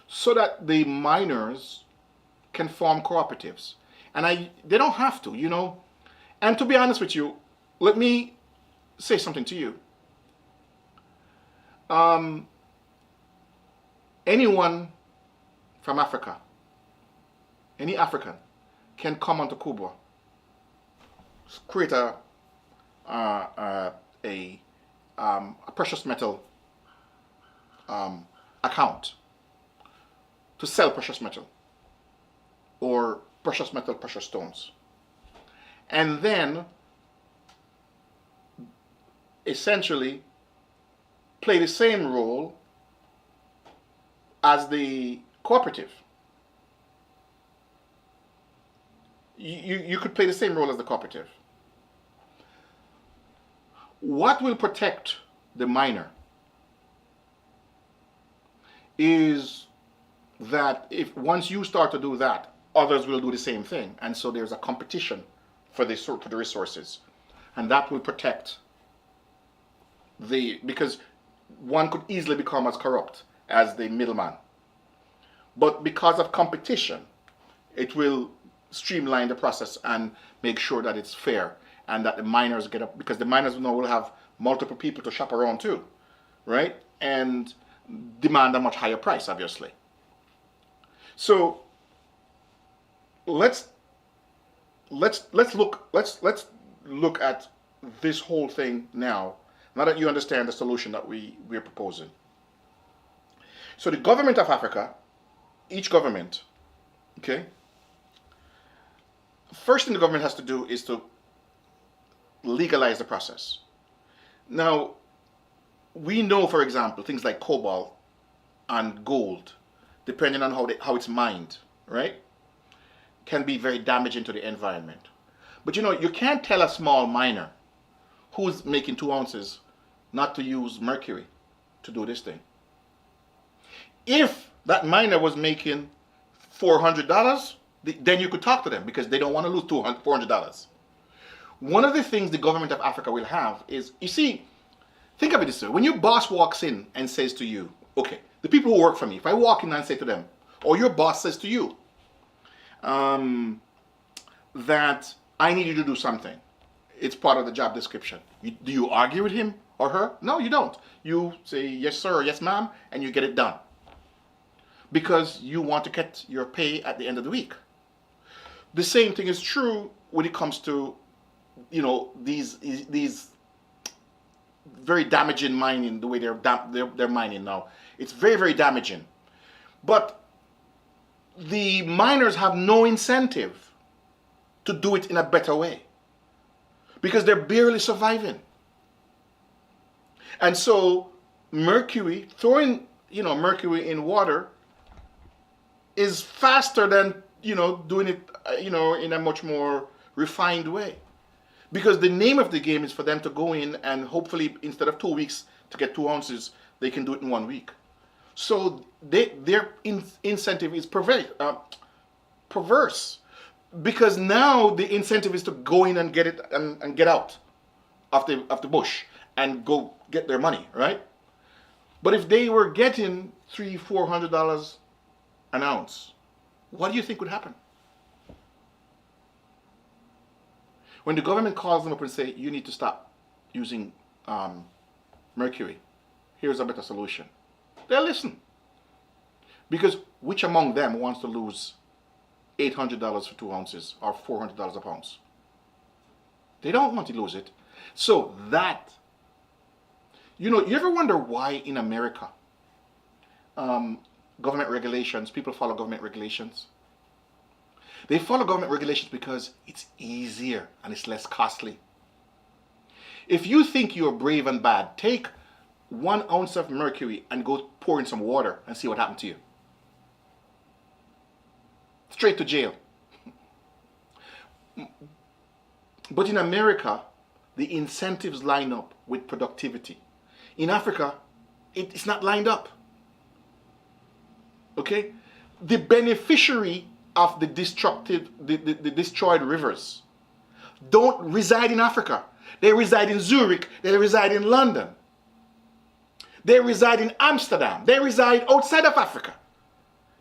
so that the miners can form cooperatives. And they don't have to, you know. And to be honest with you, let me say something to you. Anyone from Africa, any African, can come onto Kubwa, create a precious metal account to sell precious metal or precious stones, and then essentially play the same role as the cooperative. You could play the same role as the cooperative. What will protect the miner is that if once you start to do that, others will do the same thing, and so there's a competition for the resources, and that will protect because one could easily become as corrupt as the middleman. But because of competition, it will streamline the process and make sure that it's fair and that the miners get up, because the miners now will have multiple people to shop around too, right? And demand a much higher price, obviously. So let's look at this whole thing now that you understand the solution that we're proposing. So the government of Africa, each government, okay, first thing the government has to do is to legalize the process. Now, we know, for example, things like cobalt and gold, depending on how it's mined, right, can be very damaging to the environment. But you can't tell a small miner who's making 2 ounces not to use mercury to do this thing. If that miner was making $400, then you could talk to them, because they don't want to lose $400. One of the things the government of Africa will have is, you see, think of it this way. When your boss walks in and says to you, okay, the people who work for me, if I walk in and say to them, or your boss says to you, that I need you to do something. It's part of the job description. Do you argue with him or her? No, you don't. You say yes sir or yes ma'am, and you get it done. Because you want to get your pay at the end of the week. The same thing is true when it comes to, these very damaging mining, the way they're mining now. It's very, very damaging. But the miners have no incentive to do it in a better way, because they're barely surviving. And so throwing mercury in water is faster than doing it in a much more refined way, because the name of the game is for them to go in and hopefully, instead of 2 weeks to get 2 ounces, they can do it in 1 week. So their incentive is perverse, because now the incentive is to go in and get it and get out of the bush and go get their money, right? But if they were getting $300-400 an ounce, what do you think would happen? When the government calls them up and say, you need to stop using mercury, here's a better solution, they'll listen. Because which among them wants to lose $800 for 2 ounces or $400 a pound? They don't want to lose it. So that, you ever wonder why in America, government regulations, people follow government regulations? They follow government regulations because it's easier and it's less costly. If you think you're brave and bad, take 1 ounce of mercury and go pour in some water and see what happened to you. Straight to jail. But in America, the incentives line up with productivity. In Africa, it's not lined up. Okay? The beneficiary of the destroyed rivers don't reside in Africa. They reside in Zurich. They reside in London. They reside in Amsterdam. They reside outside of Africa.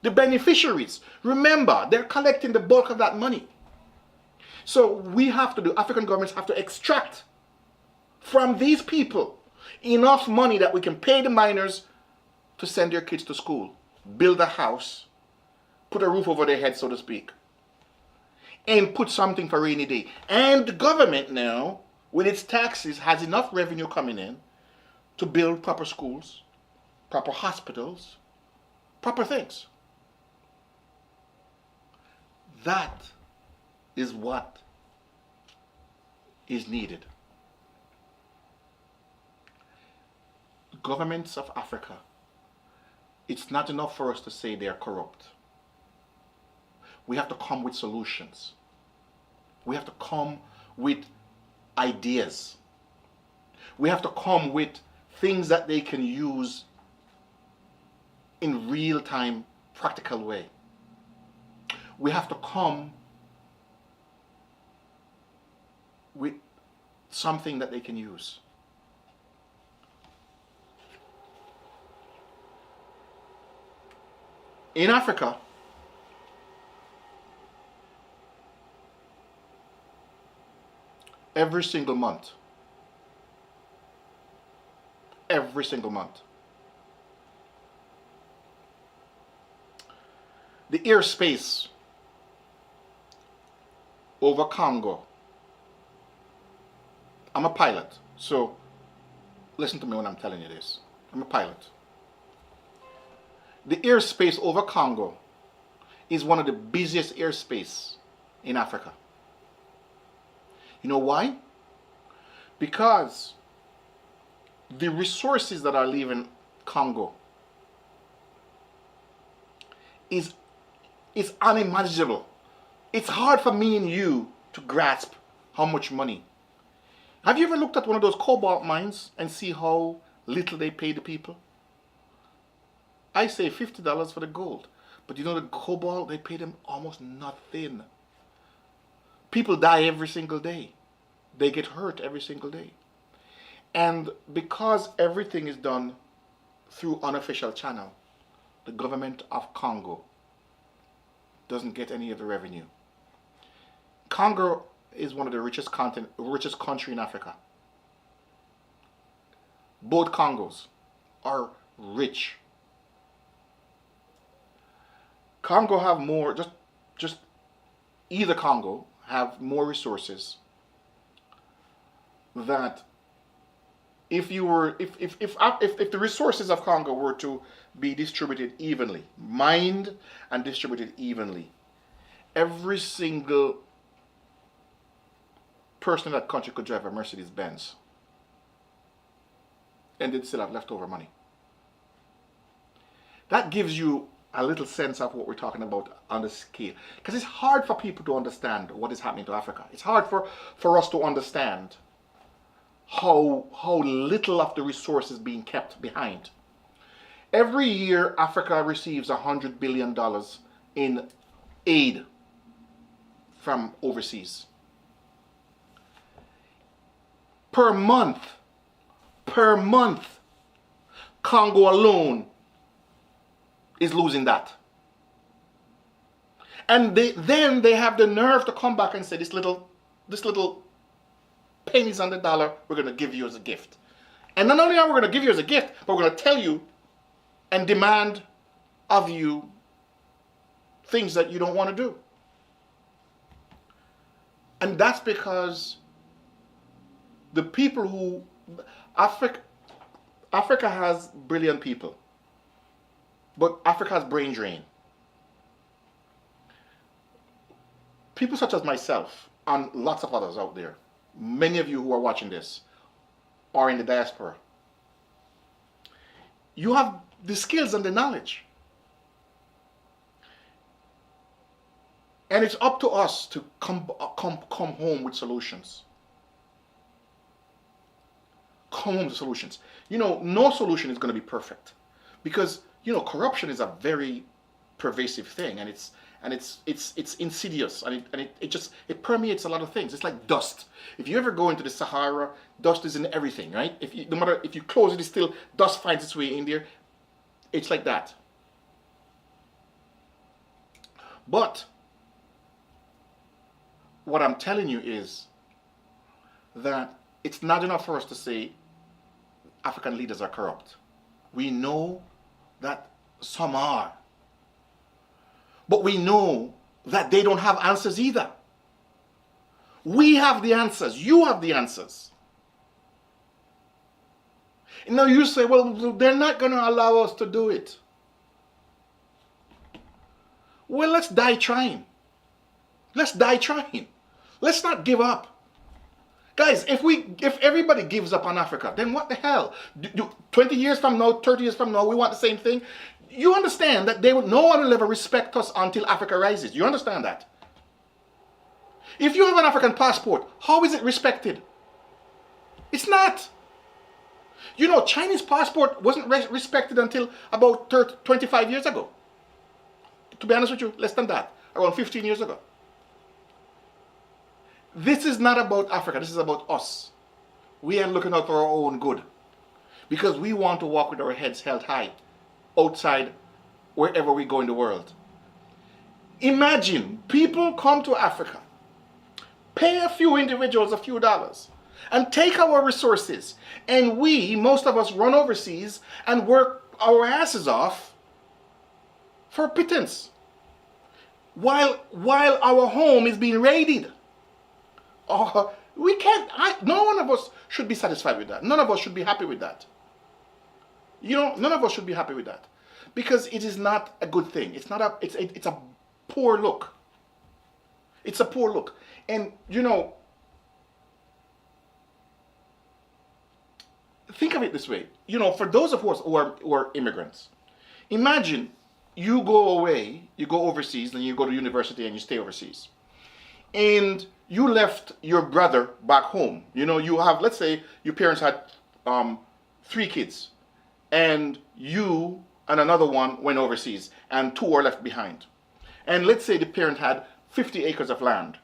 The beneficiaries, remember, they're collecting the bulk of that money. So African governments have to extract from these people enough money that we can pay the miners to send their kids to school, build a house, put a roof over their head, so to speak, and put something for rainy day. And the government now, with its taxes, has enough revenue coming in to build proper schools, proper hospitals, proper things. That is what is needed. Governments of Africa, it's not enough for us to say they are corrupt. We have to come with solutions. We have to come with ideas. We have to come with things that they can use in real-time, practical way. We have to come with something that they can use. In Africa, every single month. Every single month. The airspace over Congo. I'm a pilot, so listen to me when I'm telling you this. I'm a pilot. The airspace over Congo is one of the busiest airspace in Africa. You know why? Because the resources that are leaving Congo is unimaginable. It's hard for me and you to grasp how much money. Have you ever looked at one of those cobalt mines and see how little they pay the people? I say $50 for the gold, but you know the cobalt, they pay them almost nothing. People die every single day. They get hurt every single day. And because everything is done through unofficial channel, the government of Congo doesn't get any of the revenue. Congo is one of the richest country in Africa. Both Congos are rich. Congo have more, just either Congo have more resources that if the resources of Congo were to be distributed evenly, mined and distributed evenly, every single person in that country could drive a Mercedes Benz and they'd still have leftover money. That gives you a little sense of what we're talking about on the scale, because it's hard for people to understand what is happening to Africa. It's hard for us to understand how little of the resources being kept behind. Every year Africa receives $100 billion in aid from overseas. Per month, Congo alone is losing that. And then they have the nerve to come back and say, this little pennies on the dollar, we're going to give you as a gift. And not only are we going to give you as a gift, but we're going to tell you and demand of you things that you don't want to do. And that's because the people who, Africa has brilliant people, but Africa has brain drain. People such as myself and lots of others out there, many of you who are watching this are in the diaspora. You have the skills and the knowledge. And it's up to us to come home with solutions. Come home with solutions. You know, no solution is going to be perfect, because you know corruption is a very pervasive thing, and it's insidious, and it permeates a lot of things. It's like dust. If you ever go into the Sahara, dust is in everything, right? No matter if you close it, it's still dust finds its way in there. It's like that. But what I'm telling you is that it's not enough for us to say African leaders are corrupt. We know that some are. But we know that they don't have answers either. We have the answers. You have the answers. And now you say, well, they're not going to allow us to do it. Well, let's die trying. Let's die trying. Let's not give up. Guys, if everybody gives up on Africa, then what the hell? 20 years from now, 30 years from now, we want the same thing? You understand that no one will ever respect us until Africa rises. You understand that? If you have an African passport, how is it respected? It's not. You know, Chinese passport wasn't respected until about 25 years ago. To be honest with you, less than that. Around 15 years ago. This is not about Africa. This is about us. We are looking out for our own good, because we want to walk with our heads held high outside wherever we go in the world. Imagine people come to Africa, pay a few individuals a few dollars, and take our resources, and we, most of us, run overseas and work our asses off for pittance, while our home is being raided. We can't. No one of us should be satisfied with that. None of us should be happy with that. None of us should be happy with that, because it is not a good thing. It's not a. It's a poor look. It's a poor look, and think of it this way. For those of us who are immigrants, imagine you go away, you go overseas, then you go to university and you stay overseas, and you left your brother back home. You have, let's say, your parents had 3 kids, and you and another one went overseas, and 2 are left behind. And let's say the parent had 50 acres of land.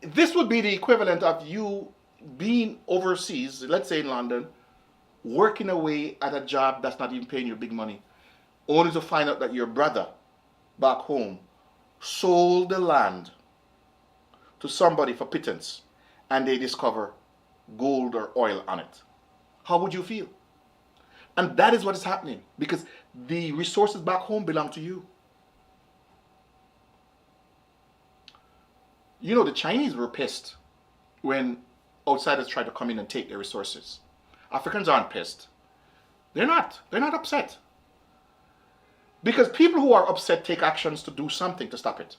This would be the equivalent of you being overseas, let's say in London, working away at a job that's not even paying you big money, only to find out that your brother back home sold the land to somebody for pittance, and they discover gold or oil on it. How would you feel? And that is what is happening, because the resources back home belong to you. The Chinese were pissed when outsiders tried to come in and take their resources. Africans aren't pissed. They're not upset. Because people who are upset take actions to do something to stop it.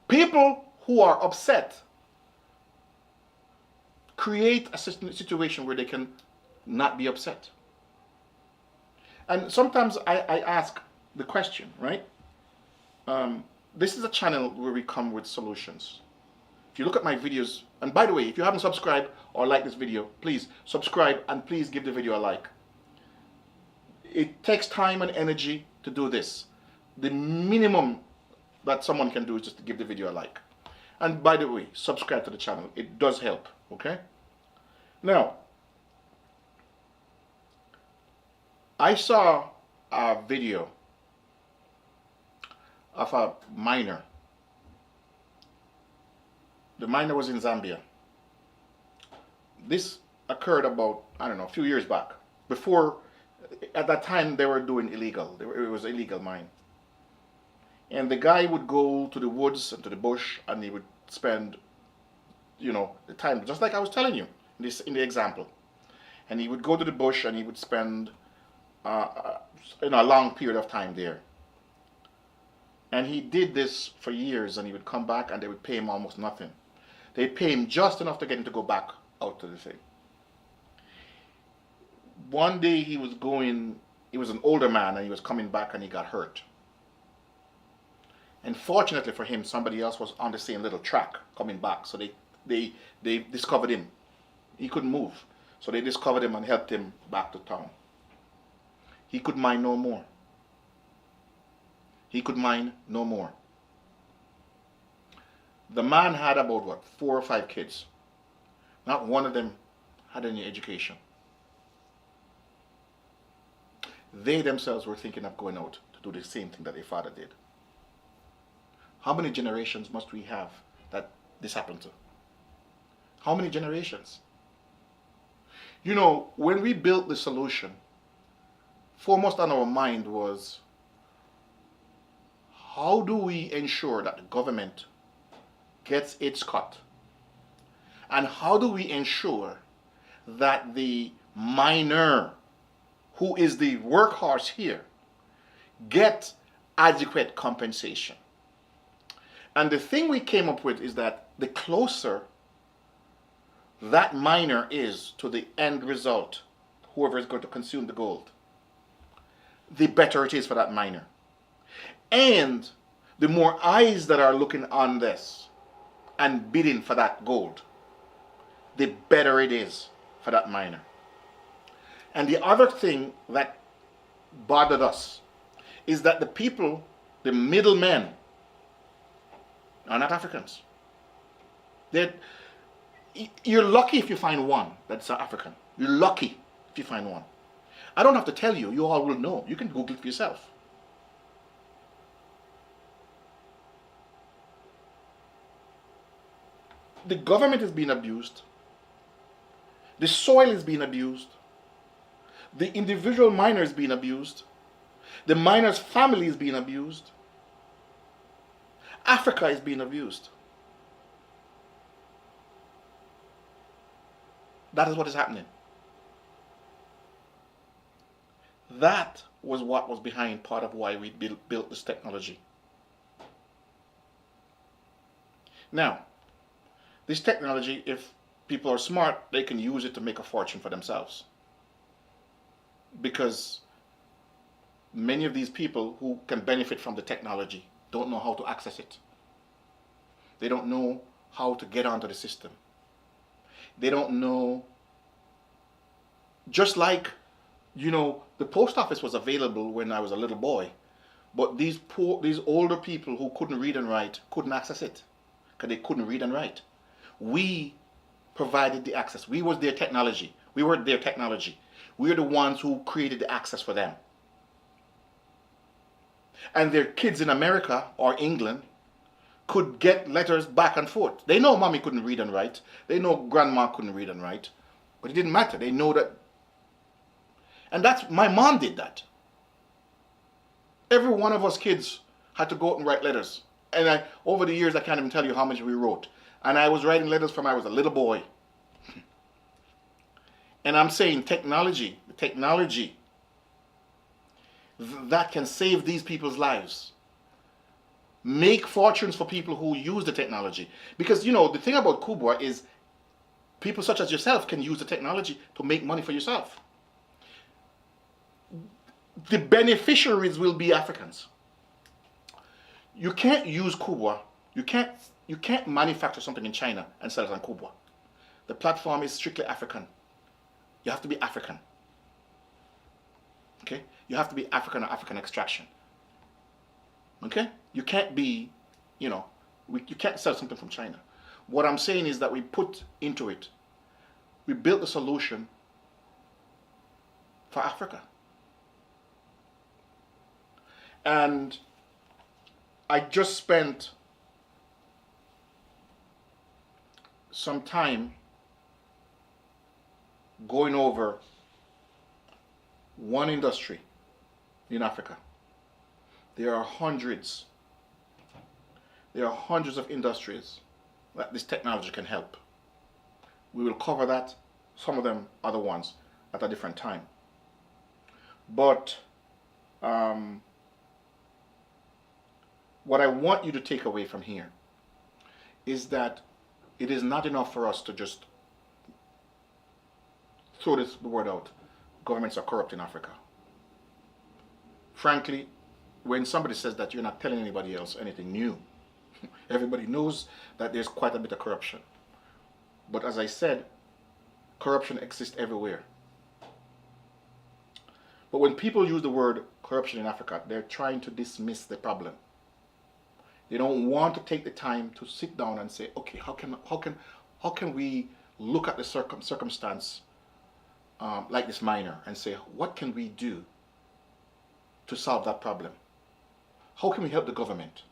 People who are upset create a situation where they can not be upset. And sometimes I ask the question, right? This is a channel where we come with solutions. If you look at my videos, and by the way, if you haven't subscribed or liked this video, please subscribe and please give the video a like. It takes time and energy to do this. The minimum that someone can do is just to give the video a like. And by the way, subscribe to the channel. It does help, okay? Now, I saw a video of a miner. The miner was in Zambia. This occurred about, a few years back. Before, at that time, they were doing illegal. It was an illegal mine. And the guy would go to the woods and to the bush, and he would spend, the time, just like I was telling you in the example. And he would go to the bush and he would spend a long period of time there. And he did this for years, and he would come back and they would pay him almost nothing. They'd pay him just enough to get him to go back out to the thing. One day he was an older man, and he was coming back and he got hurt. And fortunately for him, somebody else was on the same little track coming back. So they discovered him. He couldn't move. So they discovered him and helped him back to town. He could mine no more. He could mine no more. The man had about 4 or 5 kids. Not one of them had any education. They themselves were thinking of going out to do the same thing that their father did. How many generations must we have that this happened to? How many generations? When we built the solution, foremost on our mind was, how do we ensure that the government gets its cut? And how do we ensure that the miner, who is the workhorse here, gets adequate compensation? And the thing we came up with is that the closer that miner is to the end result, whoever is going to consume the gold, the better it is for that miner. And the more eyes that are looking on this and bidding for that gold, the better it is for that miner. And the other thing that bothered us is that the people, the middlemen, are not Africans. You're lucky if you find one that's African. You're lucky if you find one. I don't have to tell you. You all will know. You can Google it for yourself. The government is being abused. The soil is being abused. The individual miner is being abused. The miner's family is being abused. Africa is being abused. That is what is happening. That was what was behind part of why we built this technology. Now, this technology, if people are smart, they can use it to make a fortune for themselves. Because many of these people who can benefit from the technology don't know how to access it. They don't know how to get onto the system. They don't know, just like, the post office was available when I was a little boy, but these older people who couldn't read and write couldn't access it because they couldn't read and write. We provided the access. We was their technology. We were their technology. We're the ones who created the access for them. And their kids in America or England could get letters back and forth. They know mommy couldn't read and write. They know grandma couldn't read and write. But it didn't matter. They know that. And my mom did that. Every one of us kids had to go out and write letters. And over the years, I can't even tell you how much we wrote. And I was writing letters from I was a little boy. And I'm saying technology that can save these people's lives. Make fortunes for people who use the technology. Because, the thing about Kubwa is people such as yourself can use the technology to make money for yourself. The beneficiaries will be Africans. You can't use Kubwa. You can't manufacture something in China and sell it on Kubwa. The platform is strictly African. You have to be African. Okay? You have to be African or African extraction. Okay? You can't be, you can't sell something from China. What I'm saying is that we put into it, we built a solution for Africa. And I just spent some time going over one industry in Africa. There are hundreds of industries that this technology can help. We will cover that, some of them other ones, at a different time. But what I want you to take away from here is that it is not enough for us to just throw this word out. Governments are corrupt in Africa. Frankly, when somebody says that, you're not telling anybody else anything new. Everybody knows that there's quite a bit of corruption. But as I said, corruption exists everywhere. But when people use the word corruption in Africa, they're trying to dismiss the problem. They don't want to take the time to sit down and say, okay, how can we look at the circumstance like this miner and say, what can we do to solve that problem? How can we help the government?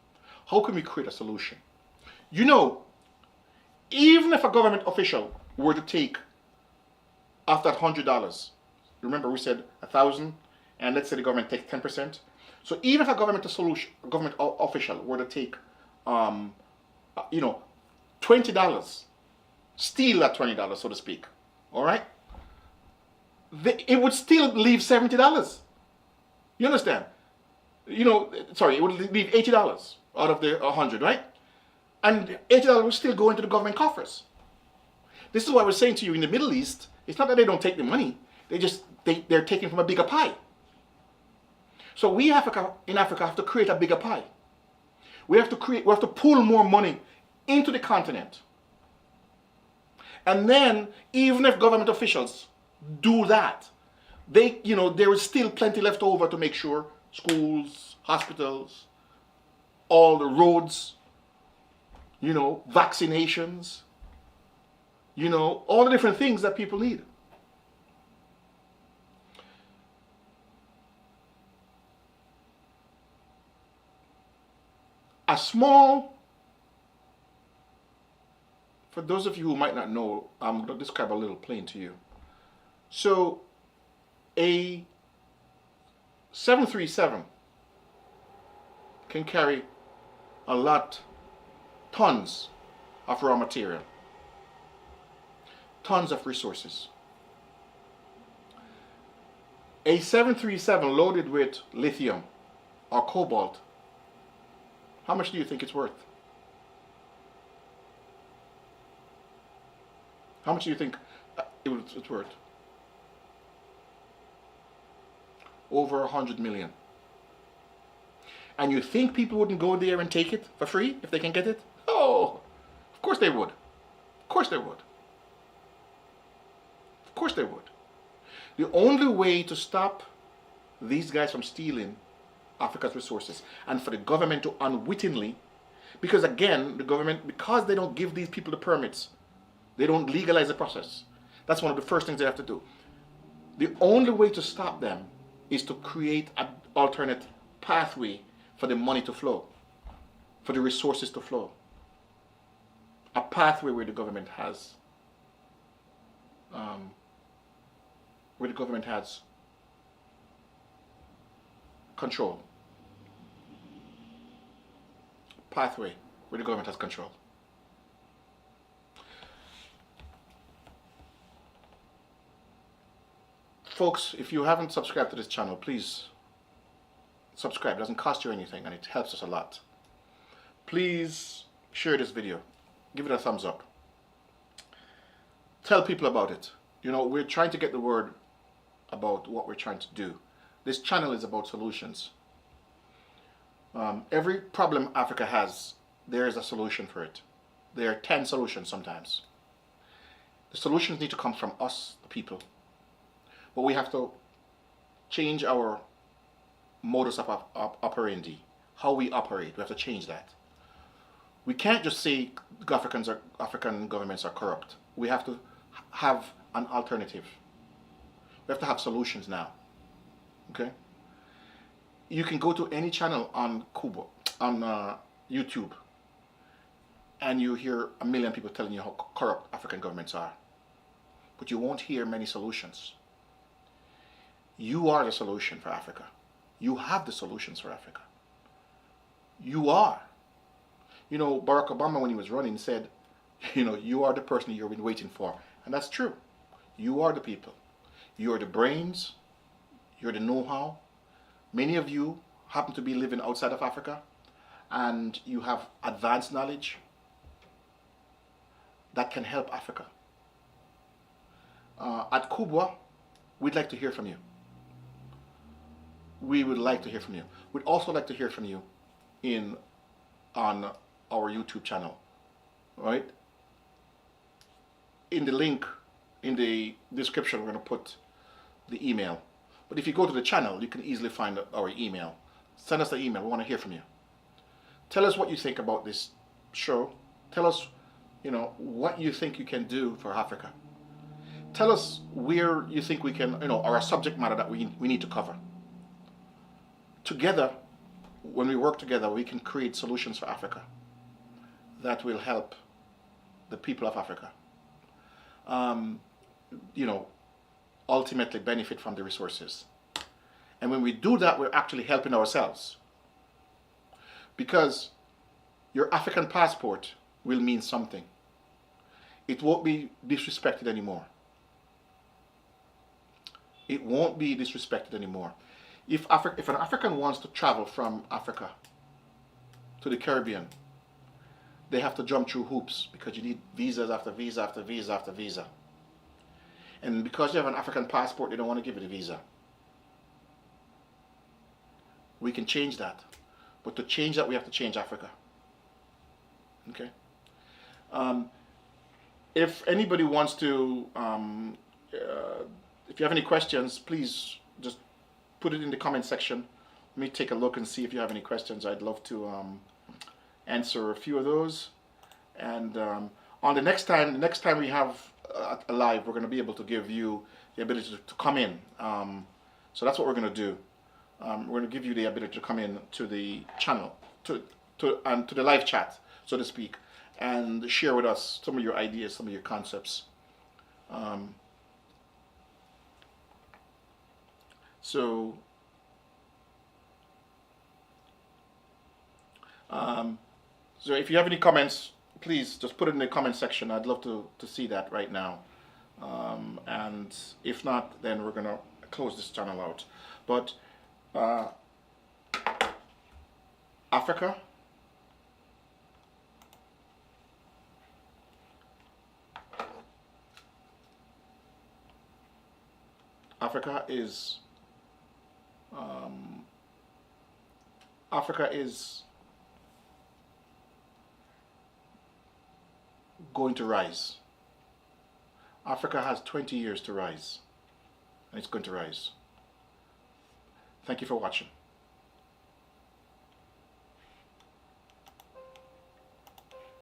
How can we create a solution? Even if a government official were to take off that $100, remember we said 1,000, and let's say the government takes 10%. So even if a government official were to take, $20, steal that $20, so to speak, all right? It would still leave $70. You understand? It would leave $80 out of the 100, right? And $80 will still go into the government coffers. This is why we're saying to you in the Middle East, it's not that they don't take the money, they're taking from a bigger pie. So we in Africa have to create a bigger pie. We have to pull more money into the continent. And then, even if government officials do that, there is still plenty left over to make sure schools, hospitals, all the roads, vaccinations, all the different things that people need. A small For those of you who might not know, I'm going to describe a little plane to you. So a 737 can carry a lot, tons of raw material, tons of resources. A 737 loaded with lithium or cobalt, how much do you think it's worth? How much do you think it's worth? Over 100 million. And you think people wouldn't go there and take it for free if they can get it? Oh, of course they would. Of course they would. Of course they would. The only way to stop these guys from stealing Africa's resources and for the government to unwittingly, because again, the government, because they don't give these people the permits, they don't legalize the process. That's one of the first things they have to do. The only way to stop them is to create an alternate pathway for the money to flow, for the resources to flow. A pathway where the government has control. Pathway where the government has control. Folks, if you haven't subscribed to this channel, please subscribe. It doesn't cost you anything and it helps us a lot. Please share this video. Give it a thumbs up. Tell people about it. You know, we're trying to get the word about what we're trying to do. This channel is about solutions. Every problem Africa has, there is a solution for it. There are 10 solutions sometimes. The solutions need to come from us, the people. But we have to change our modus operandi, how we operate. We have to change that. We can't just say African governments are corrupt. We have to have an alternative. We have to have solutions now. Okay? You can go to any channel on YouTube, and you hear a million people telling you how corrupt African governments are. But you won't hear many solutions. You are the solution for Africa. You have the solutions for Africa. You are. You know, Barack Obama, when he was running, said, you know, you are the person you've been waiting for. And that's true. You are the people. You are the brains. You're the know-how. Many of you happen to be living outside of Africa, and you have advanced knowledge that can help Africa. At Kubwa, we'd like to hear from you. We would like to hear from you. We'd also like to hear from you on our YouTube channel, right? In the link in the description, we're going to put the email. But if you go to the channel, you can easily find our email. Send us the email. We want to hear from you. Tell us what you think about this show. Tell us, you know, what you think you can do for Africa. Tell us where you think we can, you know, or a subject matter that we need to cover. Together, when we work together, we can create solutions for Africa that will help the people of Africa, you know, ultimately benefit from the resources. And when we do that, we're actually helping ourselves. Because your African passport will mean something. It won't be disrespected anymore. It won't be disrespected anymore. If an African wants to travel from Africa to the Caribbean, they have to jump through hoops because you need visas after visa after visa after visa. And because you have an African passport, they don't want to give you the visa. We can change that. But to change that, we have to change Africa. Okay? If anybody wants to, if you have any questions, please just put it in the comment section. Let me take a look and see if you have any questions. I'd love to answer a few of those. And on the next time we have a live, we're going to be able to give you the ability to come in. So that's what we're going to do. We're going to give you the ability to come in to the channel, to the live chat, so to speak, and share with us some of your ideas, some of your concepts. So if you have any comments, please just put it in the comment section. I'd love to see that right now. And if not, then we're going to close this channel out. But Africa is going to rise. Africa has 20 years to rise, and it's going to rise. Thank you for watching.